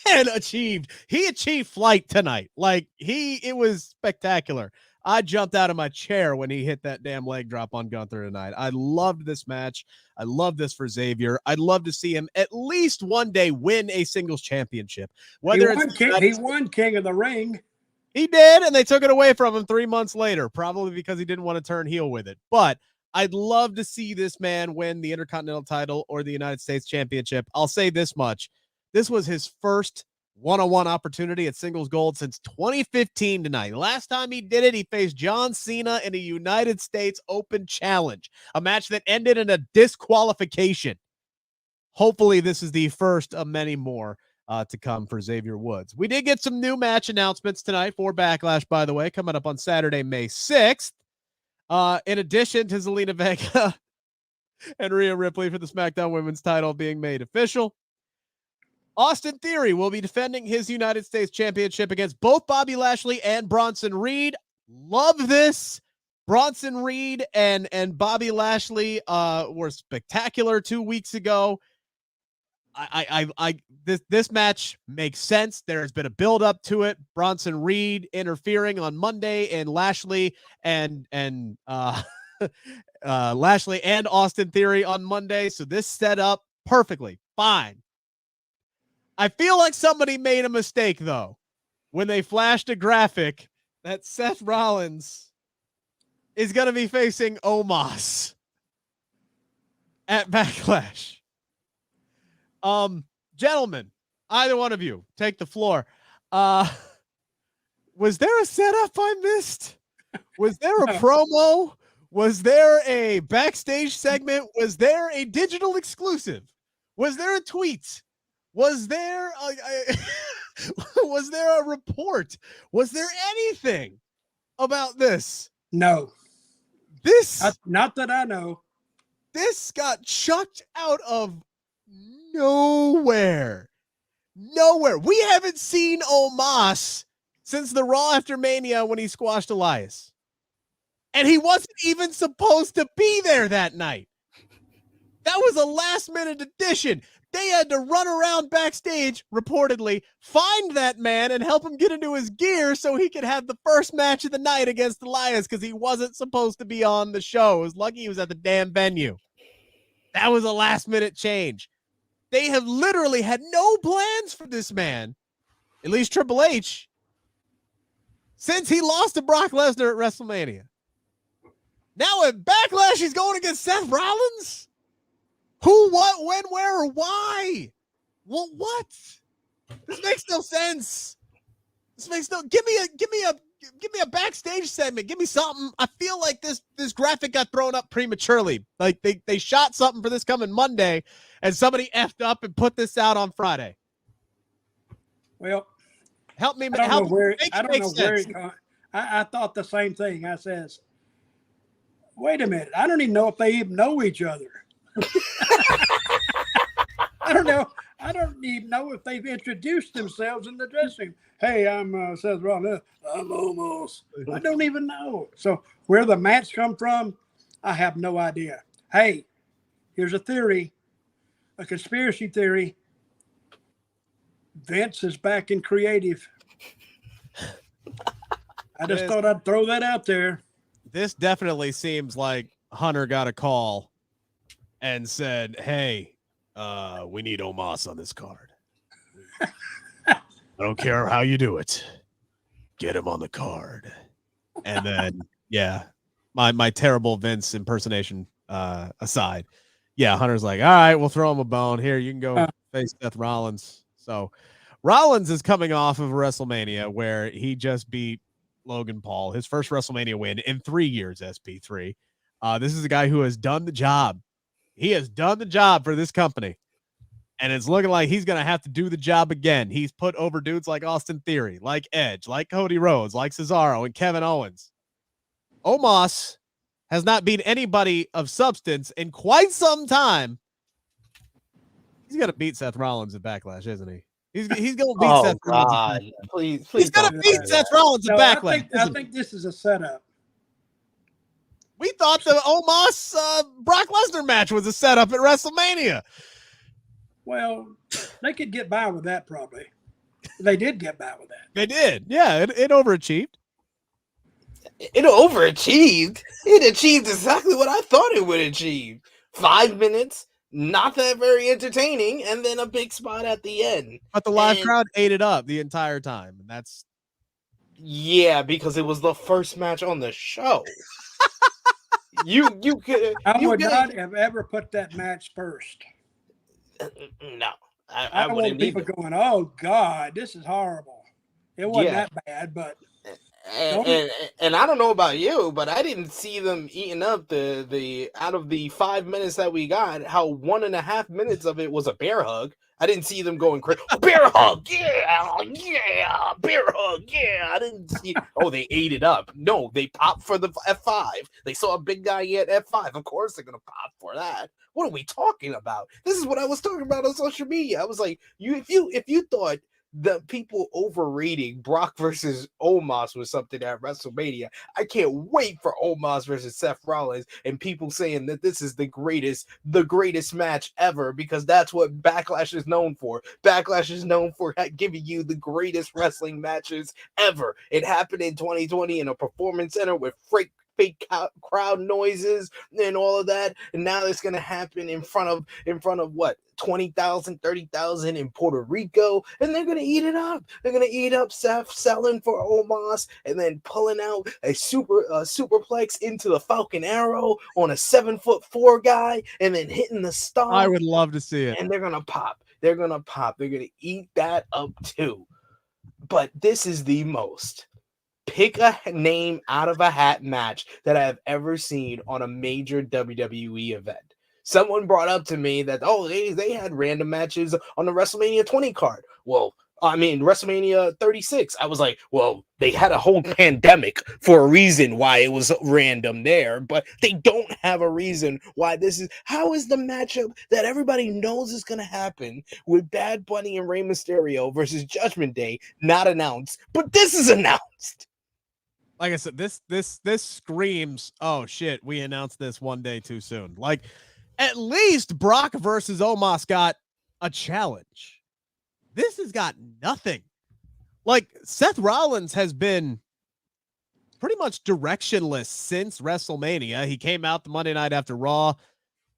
man achieved. He achieved flight tonight. It was spectacular. I jumped out of my chair when he hit that damn leg drop on Gunther tonight. I loved this match. I love this for Xavier. I'd love to see him at least one day win a singles championship. He won King of the Ring. He did, and they took it away from him 3 months later, probably because he didn't want to turn heel with it. But I'd love to see this man win the Intercontinental title or the United States Championship. I'll say this much. This was his first one-on-one opportunity at singles gold since 2015 tonight. Last time he did it, he faced John Cena in a United States Open Challenge, a match that ended in a disqualification. Hopefully this is the first of many more to come for Xavier Woods. We did get some new match announcements tonight for Backlash, by the way, coming up on Saturday, May 6th. In addition to Zelena Vega and Rhea Ripley for the SmackDown Women's title being made official, Austin Theory will be defending his United States Championship against both Bobby Lashley and Bronson Reed. Love this. Bronson Reed and Bobby Lashley were spectacular 2 weeks ago. This match makes sense. There has been a build up to it. Bronson Reed interfering on Monday, and Lashley and Lashley and Austin Theory on Monday. So this set up perfectly fine. I feel like somebody made a mistake though when they flashed a graphic that Seth Rollins is going to be facing Omos at Backlash. Gentlemen, either one of you, take the floor. Was there a setup I missed? Was there a promo? Was there a backstage segment? Was there a digital exclusive? Was there a tweet? Was there was there a report? Was there anything about this? No. This not that I know. This got chucked out of nowhere. We haven't seen Omos since the Raw after Mania when he squashed Elias. And he wasn't even supposed to be there that night. That was a last-minute addition. They had to run around backstage, reportedly, find that man and help him get into his gear so he could have the first match of the night against Elias because he wasn't supposed to be on the show. It was lucky he was at the damn venue. That was a last-minute change. They have literally had no plans for this man, at least Triple H, since he lost to Brock Lesnar at WrestleMania. Now at Backlash, he's going against Seth Rollins? Who, what, when, where, or why? Well, what? This makes no sense. This makes no. Give me a backstage segment. Give me something. I feel like this graphic got thrown up prematurely. Like they shot something for this coming Monday, and somebody effed up and put this out on Friday. Well, help me. I don't know where. Sense. I thought the same thing. I says, wait a minute. I don't even know if they even know each other. I don't know. I don't even know if they've introduced themselves in the dressing room. Hey, I'm Seth Rollins. I'm almost. I don't even know. So where the match come from, I have no idea. Hey, here's a theory, a conspiracy theory. Vince is back in creative. I just thought I'd throw that out there. This definitely seems like Hunter got a call and said, hey, we need Omos on this card. I don't care how you do it. Get him on the card. And then, yeah, my terrible Vince impersonation aside. Yeah, Hunter's like, all right, we'll throw him a bone. Here, you can go face Seth Rollins. So Rollins is coming off of WrestleMania where he just beat Logan Paul, his first WrestleMania win in 3 years, SP3. This is a guy who has done the job. He has done the job for this company. And it's looking like he's going to have to do the job again. He's put over dudes like Austin Theory, like Edge, like Cody Rhodes, like Cesaro, and Kevin Owens. Omos has not beat anybody of substance in quite some time. He's going to beat Seth Rollins at Backlash, isn't he? He's going to beat Seth Rollins. Please. He's going to beat Seth Rollins at Backlash. I think this is a setup. We thought the Omos Brock Lesnar match was a setup at WrestleMania. Well, they could get by with that probably. They did get by with that. They did. Yeah, it overachieved. It overachieved. It achieved exactly what I thought it would achieve. 5 minutes, not that very entertaining, and then a big spot at the end. But the live crowd ate it up the entire time. And that's because it was the first match on the show. you could. I would not have ever put that match first. No, I want people going, oh God, this is horrible. It wasn't that bad, but and I don't know about you, but I didn't see them eating up the out of the 5 minutes that we got, how 1.5 minutes of it was a bear hug. I didn't see them going crazy. Bear hug, yeah, bear hug, yeah. I didn't see. Oh, they ate it up. No, they popped for the F5. They saw a big guy at F5. Of course, they're gonna pop for that. What are we talking about? This is what I was talking about on social media. I was like, if you thought the people overrating Brock versus Omos was something at WrestleMania, I can't wait for Omos versus Seth Rollins and people saying that this is the greatest match ever, because that's what Backlash is known for. Backlash is known for giving you the greatest wrestling matches ever. It happened in 2020 in a performance center with fake crowd noises and all of that, and now it's going to happen in front of what, 20,000, 30,000 in Puerto Rico, and they're going to eat it up. They're going to eat up Seth selling for Omos and then pulling out a superplex into the Falcon Arrow on a 7'4" guy and then hitting the stomp. I would love to see it. And they're going to pop. They're going to eat that up too. But this is the most pick a name out of a hat match that I have ever seen on a major WWE event. Someone brought up to me that, they had random matches on the WrestleMania 20 card. Well, I mean, WrestleMania 36. I was like, well, they had a whole pandemic for a reason why it was random there, but they don't have a reason why this is. How is the matchup that everybody knows is going to happen with Bad Bunny and Rey Mysterio versus Judgment Day not announced, but this is announced? Like I said, this screams, oh shit, we announced this one day too soon. Like, at least Brock versus Omos got a challenge. This has got nothing. Like, Seth Rollins has been pretty much directionless since WrestleMania. He came out the Monday night after Raw,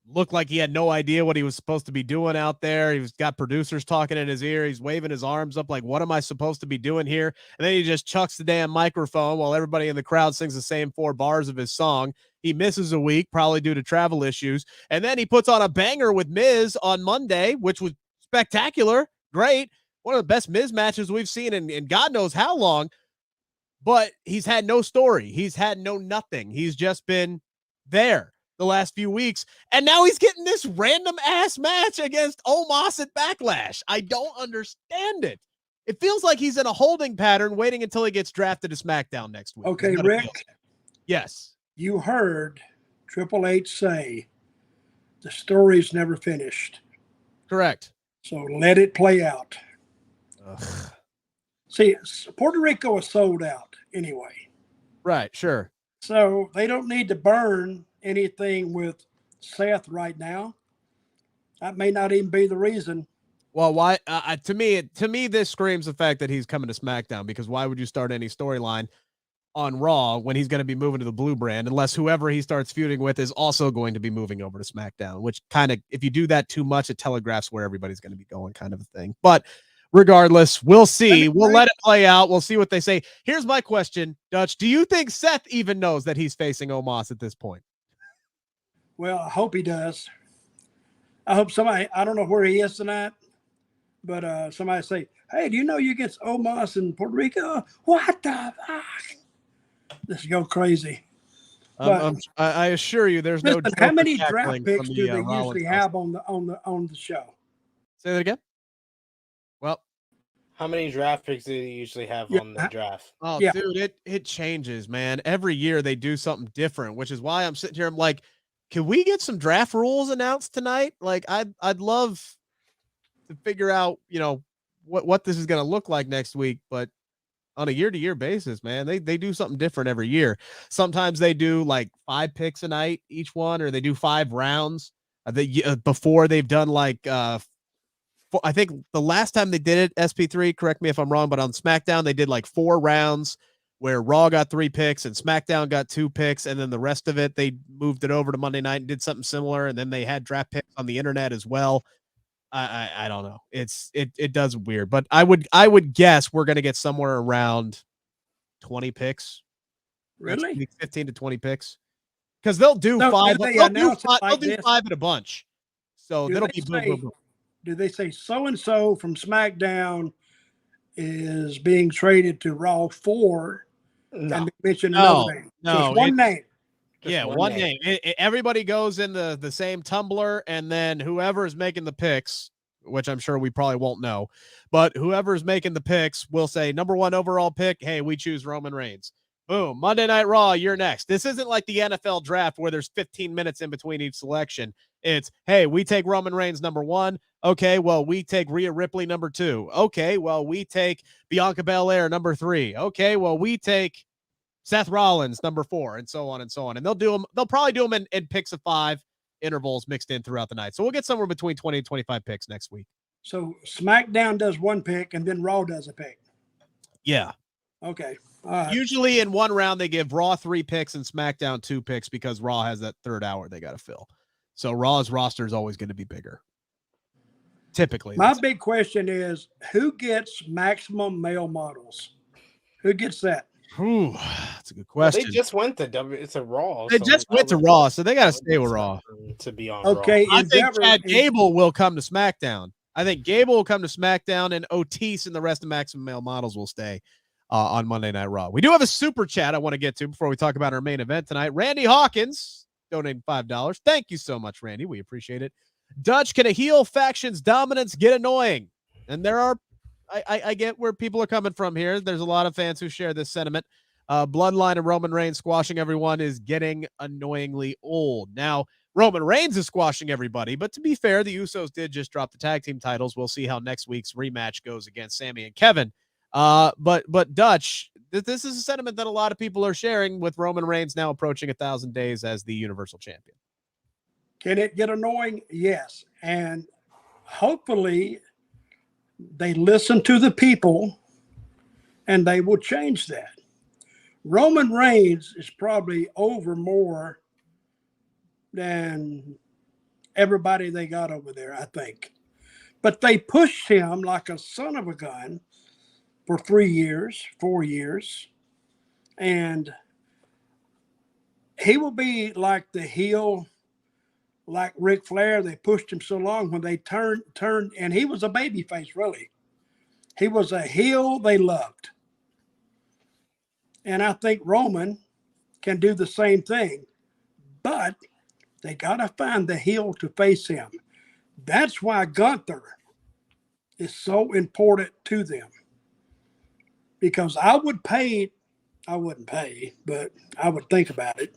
looked like he had no idea what he was supposed to be doing out there. He's got producers talking in his ear. He's waving his arms up like, what am I supposed to be doing here? And then he just chucks the damn microphone while everybody in the crowd sings the same 4 bars of his song. He misses a week, probably due to travel issues. And then he puts on a banger with Miz on Monday, which was spectacular. Great. One of the best Miz matches we've seen in God knows how long. But he's had no story. He's had no nothing. He's just been there the last few weeks. And now he's getting this random ass match against Omos at Backlash. I don't understand it. It feels like he's in a holding pattern waiting until he gets drafted to SmackDown next week. Okay, Rick. Yes. You heard Triple H say the story's never finished. Correct. So let it play out. Ugh. See, Puerto Rico is sold out anyway. Right, sure. So they don't need to burn anything with Seth right now. That may not even be the reason. Well, why? To me, this screams the fact that he's coming to SmackDown, because why would you start any storyline on Raw when he's going to be moving to the Blue brand, unless whoever he starts feuding with is also going to be moving over to SmackDown, which kind of, if you do that too much, it telegraphs where everybody's going to be going, kind of a thing. But regardless, we'll see. We'll let it play out. We'll see what they say. Here's my question, Dutch. Do you think Seth even knows that he's facing Omos at this point? Well, I hope he does. I hope somebody, I don't know where he is tonight, but somebody say, hey, do you know you against Omos in Puerto Rico? What the fuck? This is go crazy. I assure you, there's no. How many draft picks do they usually have on the show? Say that again. Well, how many draft picks do they usually have on the draft? Oh, yeah. Dude, it changes, man. Every year they do something different, which is why I'm sitting here. I'm like, can we get some draft rules announced tonight? Like, I'd love to figure out, what this is going to look like next week, but on a year-to-year basis, man, they do something different every year. Sometimes they do like 5 picks a night, each one, or they do 5 rounds. Before they've done like, I think the last time they did it, SP3, correct me if I'm wrong, but on SmackDown, they did like 4 rounds where Raw got 3 picks and SmackDown got 2 picks. And then the rest of it, they moved it over to Monday night and did something similar. And then they had draft picks on the internet as well. I don't know. It does weird, but I would guess we're going to get somewhere around 20 picks. Really? 15 to 20 picks. Because they'll do 5. They'll do 5 at a bunch. So that'll be boom. Do they say so-and-so from SmackDown is being traded to Raw 4? No. And they mention another name. No. So it's one name. Yeah, one name. Everybody goes in the same tumbler, and then whoever is making the picks, which I'm sure we probably won't know, but whoever is making the picks will say, number 1 overall pick, hey, we choose Roman Reigns. Boom. Monday Night Raw, you're next. This isn't like the NFL draft where there's 15 minutes in between each selection. It's, hey, we take Roman Reigns number 1. Okay, well, we take Rhea Ripley number 2. Okay, well, we take Bianca Belair number 3. Okay, well, we take Seth Rollins number 4, and so on and so on. And they'll probably do them in picks of 5 intervals mixed in throughout the night. So we'll get somewhere between 20 and 25 picks next week. So SmackDown does 1 pick and then Raw does a pick. Yeah. Okay. Usually in one round they give Raw 3 picks and SmackDown 2 picks because Raw has that 3rd hour they got to fill. So Raw's roster is always going to be bigger. Typically. My big question is, who gets maximum male models? Who gets that? Ooh, that's a good question. Well, they just went to It's a Raw. They just went to Raw, so they got to stay with Raw to be on. Okay, Raw. I think Chad Gable will come to SmackDown. I think Gable will come to SmackDown, and Otis and the rest of Maximum Male Models will stay on Monday Night Raw. We do have a super chat I want to get to before we talk about our main event tonight. Randy Hawkins donating $5. Thank you so much, Randy. We appreciate it. Dutch, can a heel faction's dominance get annoying? And there are, I get where people are coming from here. There's a lot of fans who share this sentiment. Bloodline and Roman Reigns squashing everyone is getting annoyingly old. Now, Roman Reigns is squashing everybody, but to be fair, the Usos did just drop the tag team titles. We'll see how next week's rematch goes against Sami and Kevin. But Dutch, this is a sentiment that a lot of people are sharing with Roman Reigns now approaching 1,000 days as the Universal Champion. Can it get annoying? Yes. And hopefully they listen to the people and they will change that. Roman Reigns is probably over more than everybody they got over there, I think. But they pushed him like a son of a gun for 3 years, 4 years. And he will be like the heel, like Ric Flair. They pushed him so long when they turned, and he was a babyface, really. He was a heel they loved. And I think Roman can do the same thing. But they got to find the heel to face him. That's why Gunther is so important to them. Because I wouldn't pay, but I would think about it.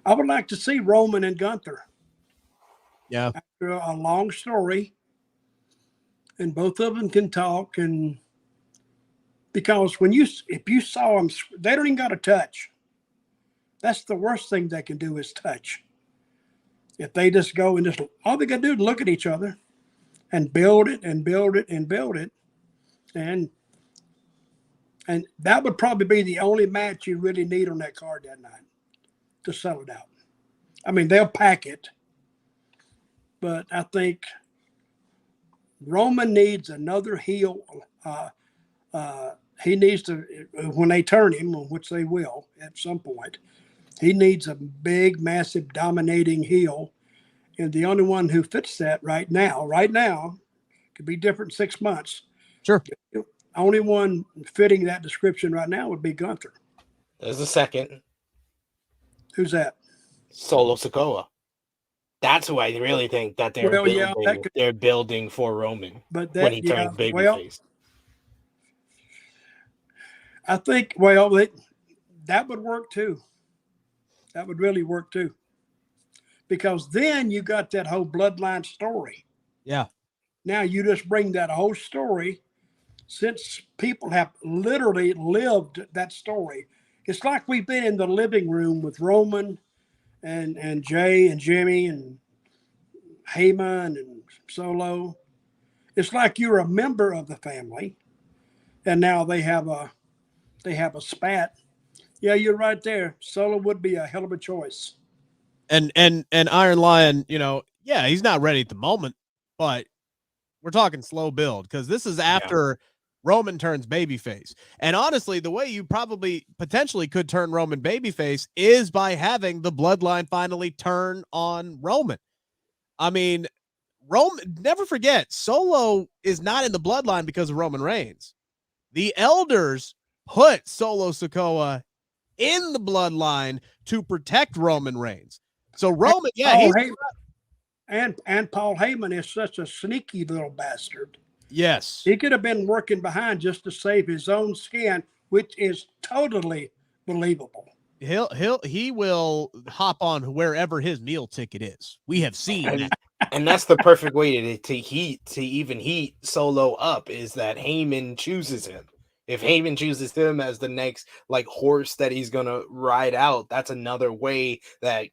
I would like to see Roman and Gunther. Yeah. After a long story, and both of them can talk, and because if you saw them, they don't even got to touch. That's the worst thing they can do is touch. If they just go and just, all they got to do is look at each other and build it and build it and build it. And that would probably be the only match you really need on that card that night to sell it out. I mean, they'll pack it, but I think Roman needs another heel. He needs to, when they turn him, which they will at some point, he needs a big, massive, dominating heel. And the only one who fits that right now, could be different in 6 months. Sure. The only one fitting that description right now would be Gunther. There's a second. Who's that? Solo Sikoa. That's who I really think that they're building for Roman. But when he turns babyface. I think, that would work too. That would really work too. Because then you got that whole bloodline story. Yeah. Now you just bring that whole story, since people have literally lived that story. It's like we've been in the living room with Roman and Jay and Jimmy and Heyman and Solo. It's like you're a member of the family, and now they have a spat. Yeah, you're right there. Solo would be a hell of a choice. And Iron Lion, he's not ready at the moment, but we're talking slow build because this is after Roman turns babyface. And honestly, the way you probably potentially could turn Roman babyface is by having the bloodline finally turn on Roman. I mean, Roman, never forget, Solo is not in the bloodline because of Roman Reigns. The elders put Solo Sikoa in the bloodline to protect Roman Reigns. So Roman, and Paul Heyman is such a sneaky little bastard. Yes. He could have been working behind just to save his own skin, which is totally believable. He will hop on wherever his meal ticket is. We have seen that. And that's the perfect way to even heat Solo up, is that Heyman chooses him. If Heyman chooses him as the next horse that he's gonna ride out, that's another way that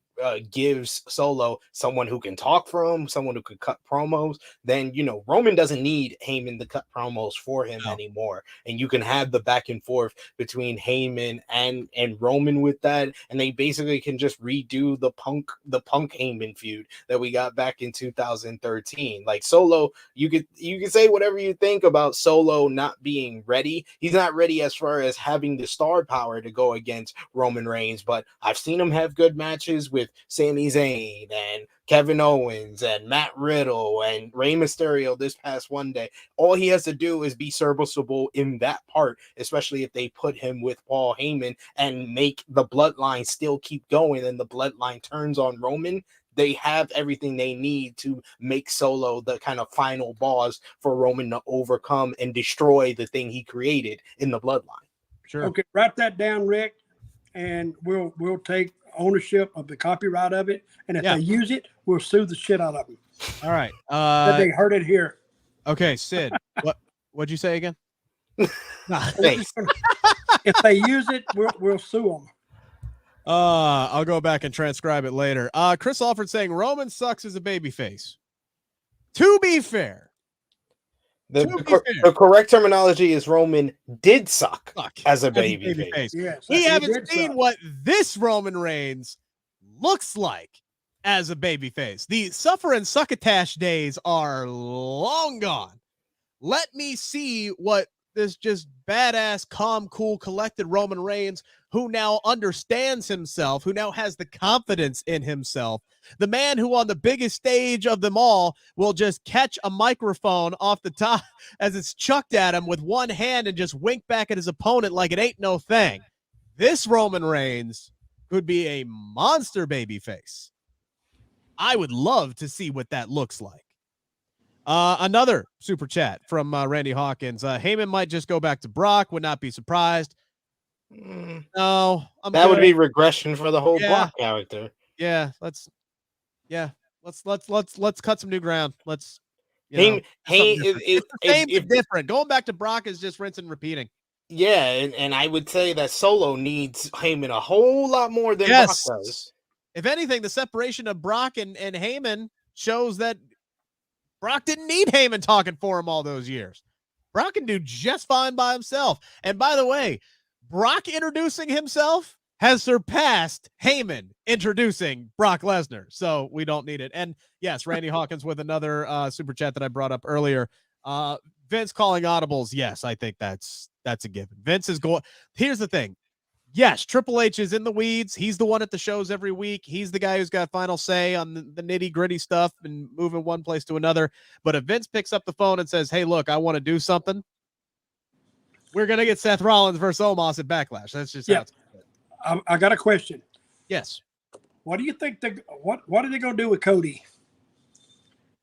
gives Solo someone who can talk for him, someone who could cut promos. Then Roman doesn't need Heyman to cut promos for him anymore, and you can have the back and forth between Heyman and Roman with that, and they basically can just redo the Punk Heyman feud that we got back in 2013. Solo, you could say whatever you think about Solo not being ready. He's not ready as far as having the star power to go against Roman Reigns, but I've seen him have good matches with Sami Zayn and Kevin Owens and Matt Riddle and Rey Mysterio this past one day. All he has to do is be serviceable in that part, especially if they put him with Paul Heyman and make the bloodline still keep going and the bloodline turns on Roman. They have everything they need to make Solo the kind of final boss for Roman to overcome and destroy the thing he created in the bloodline. Sure. Okay, write that down, Rick, and we'll take ownership of the copyright of it, and if they use it, we'll sue the shit out of them. All right. That they heard it here. Okay, Sid. What'd you say again? If they use it, we'll sue them. I'll go back and transcribe it later. Chris Alford saying Roman sucks as a babyface. To be fair, the correct terminology is Roman did suck as a babyface. Yes, we haven't seen what this Roman Reigns looks like. as a babyface. The suffer and succotash days are long gone. Let me see what this just badass, calm, cool, collected Roman Reigns, who now understands himself, who now has the confidence in himself, the man who on the biggest stage of them all will just catch a microphone off the top as it's chucked at him with one hand and just wink back at his opponent like it ain't no thing. This Roman Reigns could be a monster babyface. I would love to see what that looks like. Another super chat from Randy Hawkins. Heyman might just go back to Brock. Would not be surprised. No, that would be regression for the whole Brock character. Yeah, let's cut some new ground. Let's same different. Going back to Brock is just rinse and repeating. Yeah, and I would say that Solo needs Heyman a whole lot more than Brock does. If anything, the separation of Brock and Heyman shows that Brock didn't need Heyman talking for him all those years. Brock can do just fine by himself. And by the way, Brock introducing himself has surpassed Heyman introducing Brock Lesnar. So we don't need it. And yes, Randy Hawkins with another super chat that I brought up earlier. Vince calling audibles. Yes, I think that's a given. Vince is going. Here's the thing. Yes, Triple H is in the weeds. He's the one at the shows every week. He's the guy who's got final say on the nitty-gritty stuff and moving one place to another. But if Vince picks up the phone and says, hey, look, I want to do something, we're going to get Seth Rollins versus Omos at Backlash. That's just how it's going. I got a question. Yes. What do you think what are they going to do with Cody?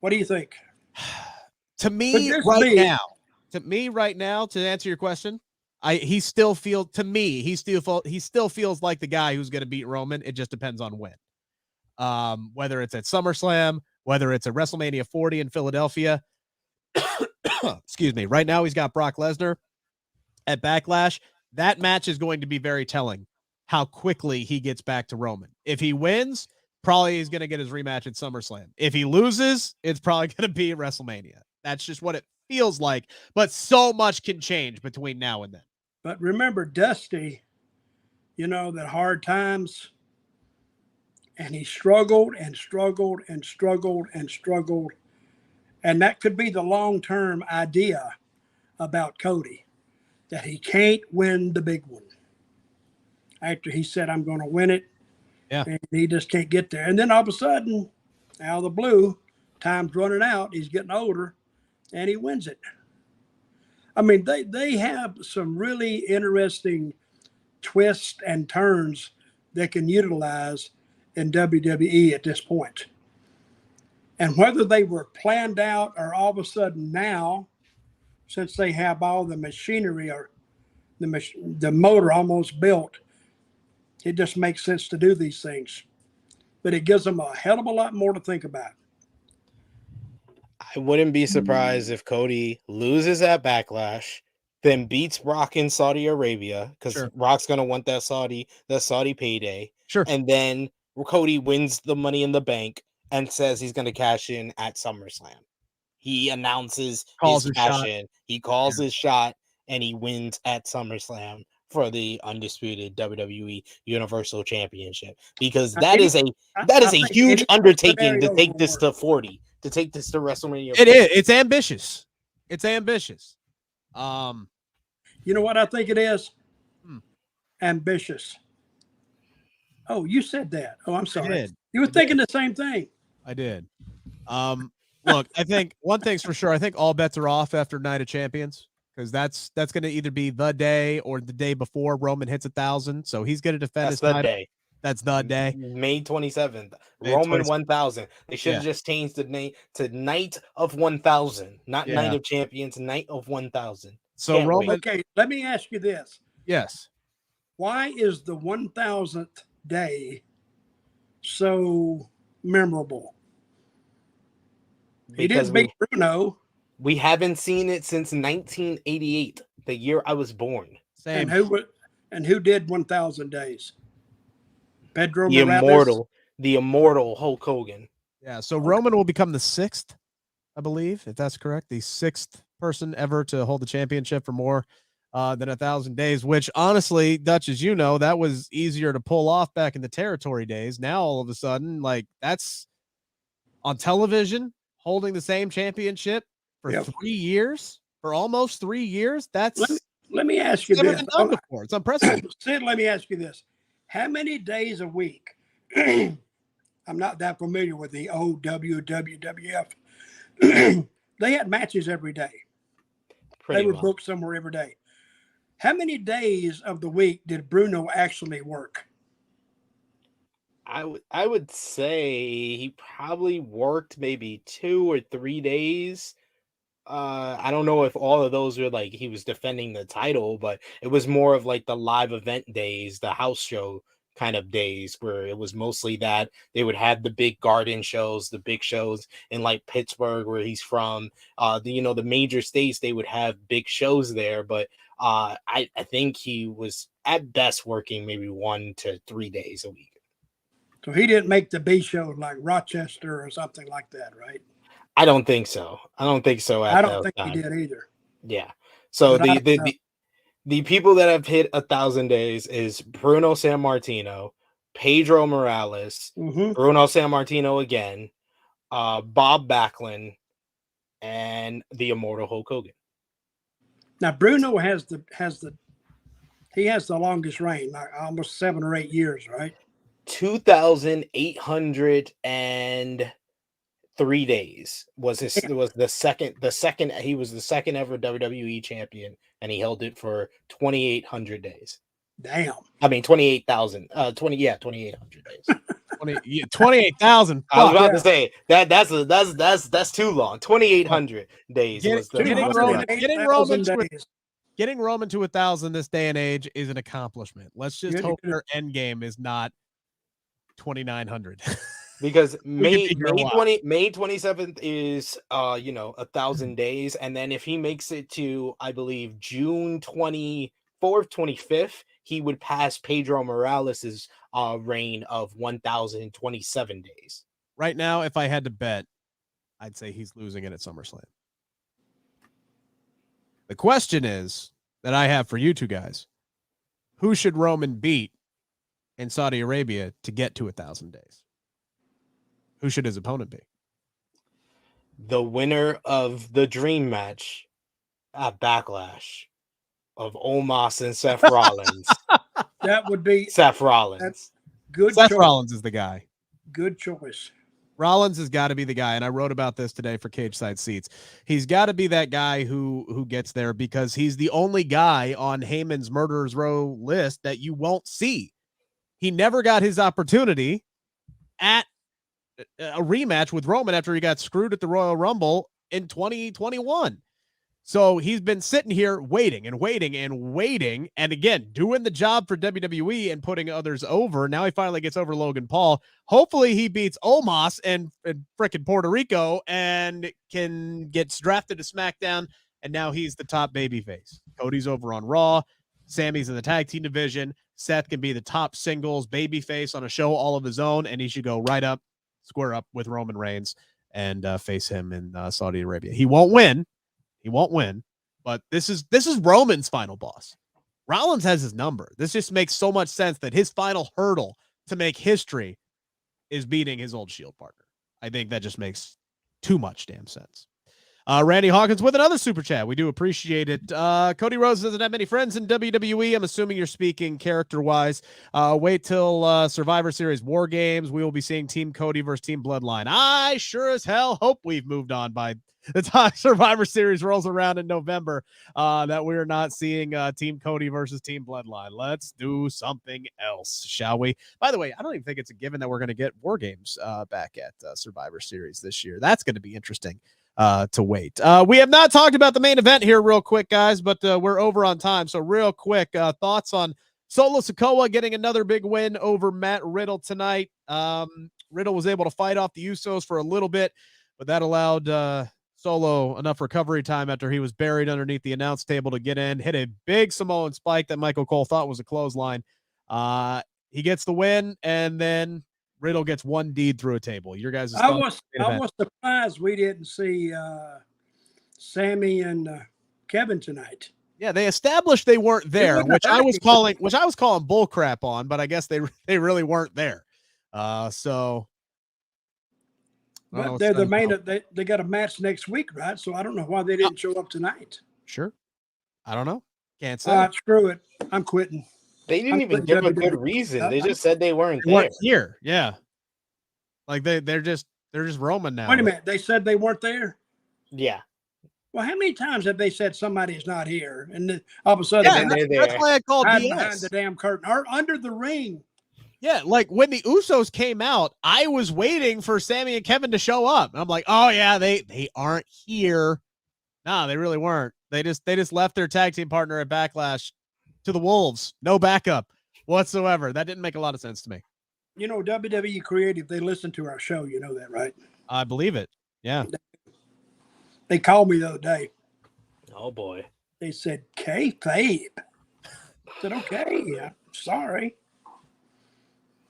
What do you think? To me right now, to answer your question, he still feels like the guy who's going to beat Roman. It just depends on when. Whether it's at SummerSlam, whether it's at WrestleMania 40 in Philadelphia. Excuse me. Right now he's got Brock Lesnar at Backlash. That match is going to be very telling how quickly he gets back to Roman. If he wins, probably he's going to get his rematch at SummerSlam. If he loses, it's probably going to be WrestleMania. That's just what it feels like, but so much can change between now and then. But remember Dusty, that hard times, and he struggled and struggled and struggled and struggled. And that could be the long-term idea about Cody, that he can't win the big one. After he said, I'm going to win it, and he just can't get there. And then all of a sudden, out of the blue, time's running out, he's getting older, and he wins it. I mean, they have some really interesting twists and turns they can utilize in WWE at this point. And whether they were planned out or all of a sudden now, since they have all the machinery or the motor almost built, it just makes sense to do these things. But it gives them a hell of a lot more to think about. I wouldn't be surprised if Cody loses at Backlash, then beats Brock in Saudi Arabia, because Brock's gonna want that Saudi payday. Sure. And then Cody wins the Money in the Bank and says he's gonna cash in at SummerSlam. He announces his cash in. He calls his shot, and he wins at SummerSlam for the undisputed WWE Universal Championship. Because that is a huge undertaking to take this to 40. To take this to WrestleMania. It is. It's ambitious. It's ambitious. You know what I think it is? Ambitious. Oh, you said that. Oh, I'm sorry. You were thinking the same thing. I did. Look, I think one thing's for sure. I think all bets are off after Night of Champions, because that's going to either be the day or the day before Roman hits 1,000. So he's going to defend his title. Day. That's the day. May 27th. Roman 1000. They should have just changed the name to Night of 1000, not Night of Champions, Night of 1000. So Can't Roman. Wait. Okay, let me ask you this. Yes. Why is the 1000th day so memorable? He didn't beat Bruno. We haven't seen it since 1988, the year I was born. Same. And who did 1000 days? Pedro the immortal Hulk Hogan. Yeah, so Roman will become the 6th, I believe, if that's correct, the 6th person ever to hold the championship for more than 1,000 days, which honestly, Dutch, as you know, that was easier to pull off back in the territory days. Now, all of a sudden, like that's on television, holding the same championship for 3 years, for almost 3 years. That's let me ask you never this. been done before. It's unprecedented. Sid, let me ask you this. How many days a week? I'm not that familiar with the old WWF. They had matches every day. They were booked somewhere every day. How many days of the week did Bruno actually work? I would say he probably worked maybe 2 or 3 days. I don't know if all of those were like he was defending the title, but it was more of like the live event days, the house show kind of days where it was mostly that they would have the big garden shows, the big shows in like Pittsburgh where he's from, the major states, they would have big shows there. But I think he was at best working maybe 1 to 3 days a week. So he didn't make the B show like Rochester or something like that, right? I don't think so. I don't think so. I don't think he did either. Yeah. So the people that have hit 1,000 days is Bruno Sammartino, Pedro Morales, Bruno Sammartino again, Bob Backlund, and the immortal Hulk Hogan. Now Bruno has the longest reign, like almost 7 or 8 years, right? 2,803 days was the second he was the second ever WWE champion, and he held it for 2,800 days. Damn. I mean 28,000 2,800 days. 28,000. I was about to say that's too long. 2,800 days was getting Roman to 1,000 this day and age is an accomplishment. Let's just hope their end game is not 2,900. Because May 27th is 1,000 days, and then if he makes it to, I believe, June 24th, 25th, he would pass Pedro Morales's reign of 1,027 days. Right now, if I had to bet, I'd say he's losing it at SummerSlam. The question is that I have for you two guys: who should Roman beat in Saudi Arabia to get to 1,000 days? Who should his opponent be? The winner of the dream match at Backlash of Omos and Seth Rollins. That would be Seth Rollins. That's good. Seth Rollins is the guy. Good choice. Rollins has got to be the guy, and I wrote about this today for Cage Side Seats. He's got to be that guy who gets there because he's the only guy on Heyman's Murderers Row list that you won't see. He never got his opportunity at a rematch with Roman after he got screwed at the Royal Rumble in 2021. So he's been sitting here waiting and waiting and waiting, and again, doing the job for WWE and putting others over. Now he finally gets over Logan Paul. Hopefully he beats Omos and frickin' Puerto Rico and can get drafted to SmackDown, and now he's the top babyface. Cody's over on Raw. Sammy's in the tag team division. Seth can be the top singles babyface on a show all of his own, and he should go right up, square up with Roman Reigns and face him in Saudi Arabia. He won't win. But this is Roman's final boss. Rollins has his number. This just makes so much sense that his final hurdle to make history is beating his old Shield partner. I think that just makes too much damn sense. Randy Hawkins with another super chat. We do appreciate it. Cody Rhodes doesn't have many friends in WWE. I'm assuming you're speaking character-wise. Wait till Survivor Series War Games. We will be seeing Team Cody versus Team Bloodline. I sure as hell hope we've moved on by the time Survivor Series rolls around in November, that we're not seeing Team Cody versus Team Bloodline. Let's do something else, shall we? By the way, I don't even think it's a given that we're going to get War Games back at Survivor Series this year. That's going to be interesting to wait. We have not talked about the main event here real quick, guys, but we're over on time. So real quick, thoughts on Solo Sikoa getting another big win over Matt Riddle tonight. Riddle was able to fight off the Usos for a little bit, but that allowed Solo enough recovery time after he was buried underneath the announce table to get in, hit a big Samoan spike that Michael Cole thought was a clothesline. He gets the win, and then Riddle gets one deed through a table. Your guys' I was surprised we didn't see Sammy and Kevin tonight. Yeah, they established they weren't there, wouldn't which have I hurt was anybody. calling bull crap on, but I guess they really weren't there. So I don't know But what they're the says main. now. They got a match next week, right? So I don't know why they didn't show up tonight. Sure. I don't know. Can't All say. right, screw it. I'm quitting. They didn't I'm even quitting give a good WWE. reason. They just said they weren't They there. weren't here. Yeah. Like they're just roaming now. Wait a minute. They said they weren't there. Yeah. Well, how many times have they said somebody's not here, and then all of a sudden Yeah, And they're they're that's there. why I called hiding behind BS. the damn curtain or under the ring? Yeah, like when the Usos came out, I was waiting for Sammy and Kevin to show up. I'm like, oh yeah, they aren't here. No, they really weren't. They just left their tag team partner at Backlash to the Wolves. No backup whatsoever. That didn't make a lot of sense to me. You know, WWE Creative, they listen to our show. You know that, right? I believe it. Yeah. They called me the other day. Oh boy. They said, kayfabe. I said, okay, yeah, sorry.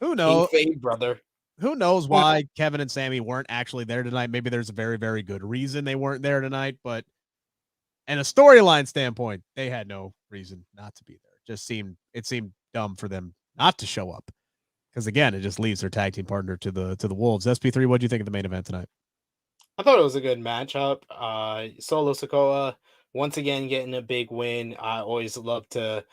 Who knows? Kayfabe, brother. Who knows why Kevin and Sammy weren't actually there tonight? Maybe there's a very, very good reason they weren't there tonight, but and a storyline standpoint, they had no reason not to be there. It seemed dumb for them not to show up. Because again, it just leaves their tag team partner to the Wolves. SP3, what do you think of the main event tonight? I thought it was a good matchup. Solo Sikoa once again getting a big win. I always love to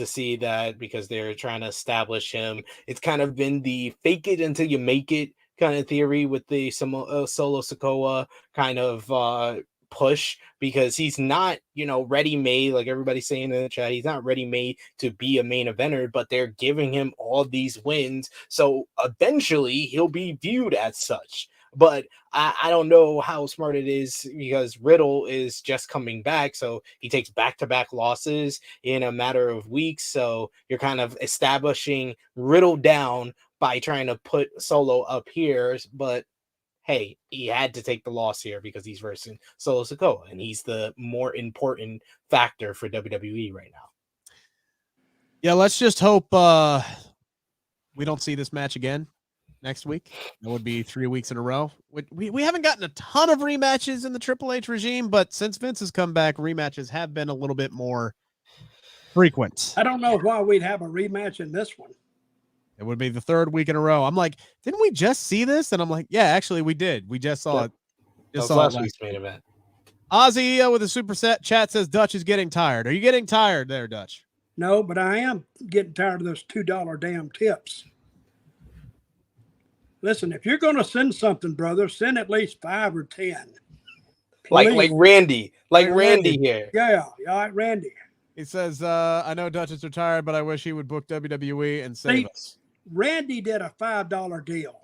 see that because they're trying to establish him. It's kind of been the fake it until you make it kind of theory with the Solo Sikoa kind of push, because he's not, ready made, like everybody's saying in the chat. He's not ready made to be a main eventer, but they're giving him all these wins, so eventually he'll be viewed as such. But I don't know how smart it is, because Riddle is just coming back, so he takes back-to-back losses in a matter of weeks. So you're kind of establishing Riddle down by trying to put Solo up here, but hey, he had to take the loss here because he's versing Solo Sikoa, and he's the more important factor for WWE right now. Yeah, let's just hope we don't see this match again next week. That would be 3 weeks in a row. We haven't gotten a ton of rematches in the Triple H regime, but since Vince has come back, rematches have been a little bit more frequent. I don't know why we'd have a rematch in this one. It would be the 3rd week in a row. I'm like, didn't we just see this? And I'm like, yeah, actually we did. We just saw it. Just saw last week's main event. Ozzy with a super set chat says Dutch is getting tired. Are you getting tired there, Dutch? No, but I am getting tired of those $2 damn tips. Listen, if you're going to send something, brother, send at least 5 or 10. Like Randy. Like Randy here. Yeah, all right, Randy. He says, I know Dutch is retired, but I wish he would book WWE and save us. Randy did a $5 deal.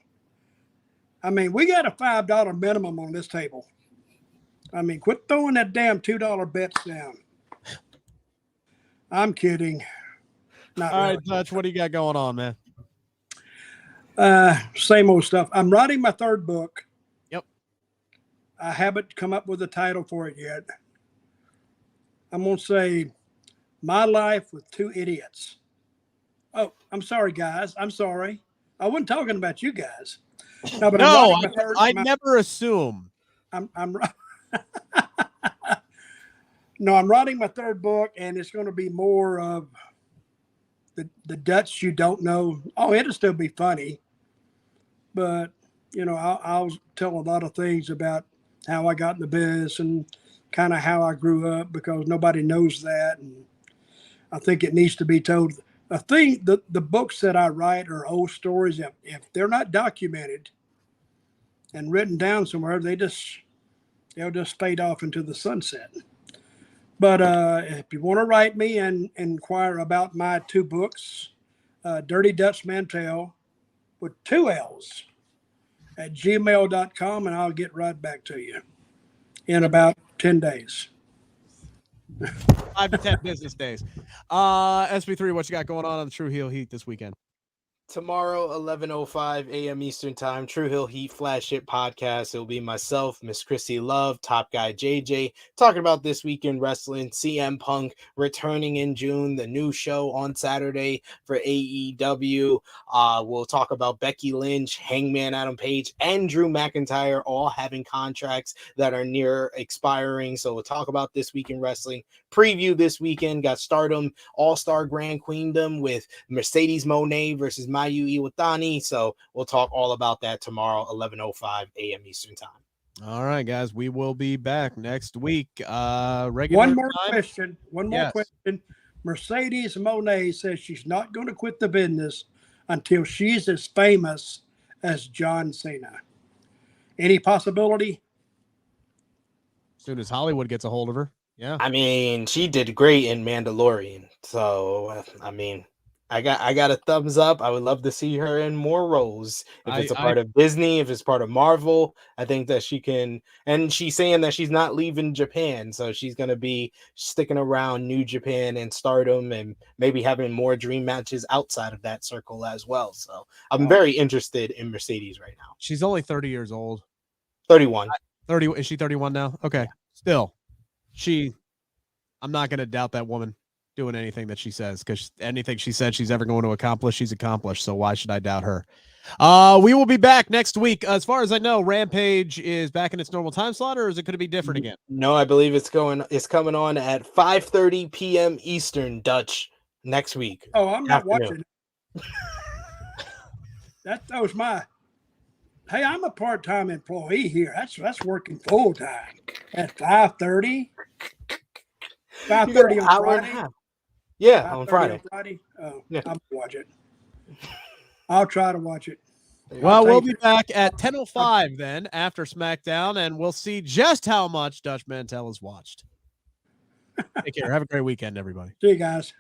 I mean, we got a $5 minimum on this table. I mean, quit throwing that damn $2 bets down. I'm kidding. Not All really. right, Dutch, what do you got going on, man? Same old stuff. I'm writing my 3rd book. Yep. I haven't come up with a title for it yet. I'm going to say My Life with 2 Idiots. Oh, I'm sorry, guys. I'm sorry. I wasn't talking about you guys. No, but I never assume. I'm No, I'm writing my 3rd book, and it's going to be more of the Dutch you don't know. Oh, it'll still be funny, but I'll tell a lot of things about how I got in the business and kind of how I grew up, because nobody knows that, and I think it needs to be told. The books that I write are old stories. If they're not documented and written down somewhere, they'll just fade off into the sunset. But if you want to write me and inquire about my 2 books, Dirty Dutch Mantell with 2 L's at gmail.com, and I'll get right back to you in about 10 days. 5 to 10 business days. SP3, what you got going on the True Heel Heat this weekend? Tomorrow, 11:05 a.m. Eastern Time, True Hill Heat Flash Hit Podcast. It'll be myself, Miss Chrissy Love, Top Guy JJ, talking about this week in wrestling. CM Punk returning in June, the new show on Saturday for AEW. We'll talk about Becky Lynch, Hangman Adam Page, and Drew McIntyre all having contracts that are near expiring. So we'll talk about this week in wrestling. Preview this weekend, got Stardom All-Star Grand Queendom with Mercedes Moné versus Mayu Iwatani. So we'll talk all about that tomorrow, 11:05 a.m. Eastern Time. All right, guys, we will be back next week. Regular One more time? question. Yes. Mercedes Moné says she's not going to quit the business until she's as famous as John Cena. Any possibility? As soon as Hollywood gets a hold of her. Yeah. I mean, she did great in Mandalorian. So, I mean, I got a thumbs up. I would love to see her in more roles. If it's a part of Disney, if it's part of Marvel, I think that she can. And she's saying that she's not leaving Japan, so she's going to be sticking around New Japan and Stardom, and maybe having more dream matches outside of that circle as well. So I'm very interested in Mercedes right now. She's only 30 years old. 31. 30. Is she 31 now? Okay. Yeah. Still, I'm not going to doubt that woman doing anything that she says, because anything she said she's ever going to accomplish, she's accomplished. So why should I doubt her? We will be back next week. As far as I know, Rampage is back in its normal time slot, or is it going to be different again? No, I believe it's coming on at 5:30 p.m. Eastern, Dutch, next week. Oh, I'm not watching it. That was my. Hey, I'm a part-time employee here. That's working full-time at 5:30. 5:30 on Friday. Yeah, on Friday. Oh, yeah. I'll watch it. I'll try to watch it. Well, we'll be back at 10:05 then after SmackDown, and we'll see just how much Dutch Mantell has watched. Take care. Have a great weekend, everybody. See you guys.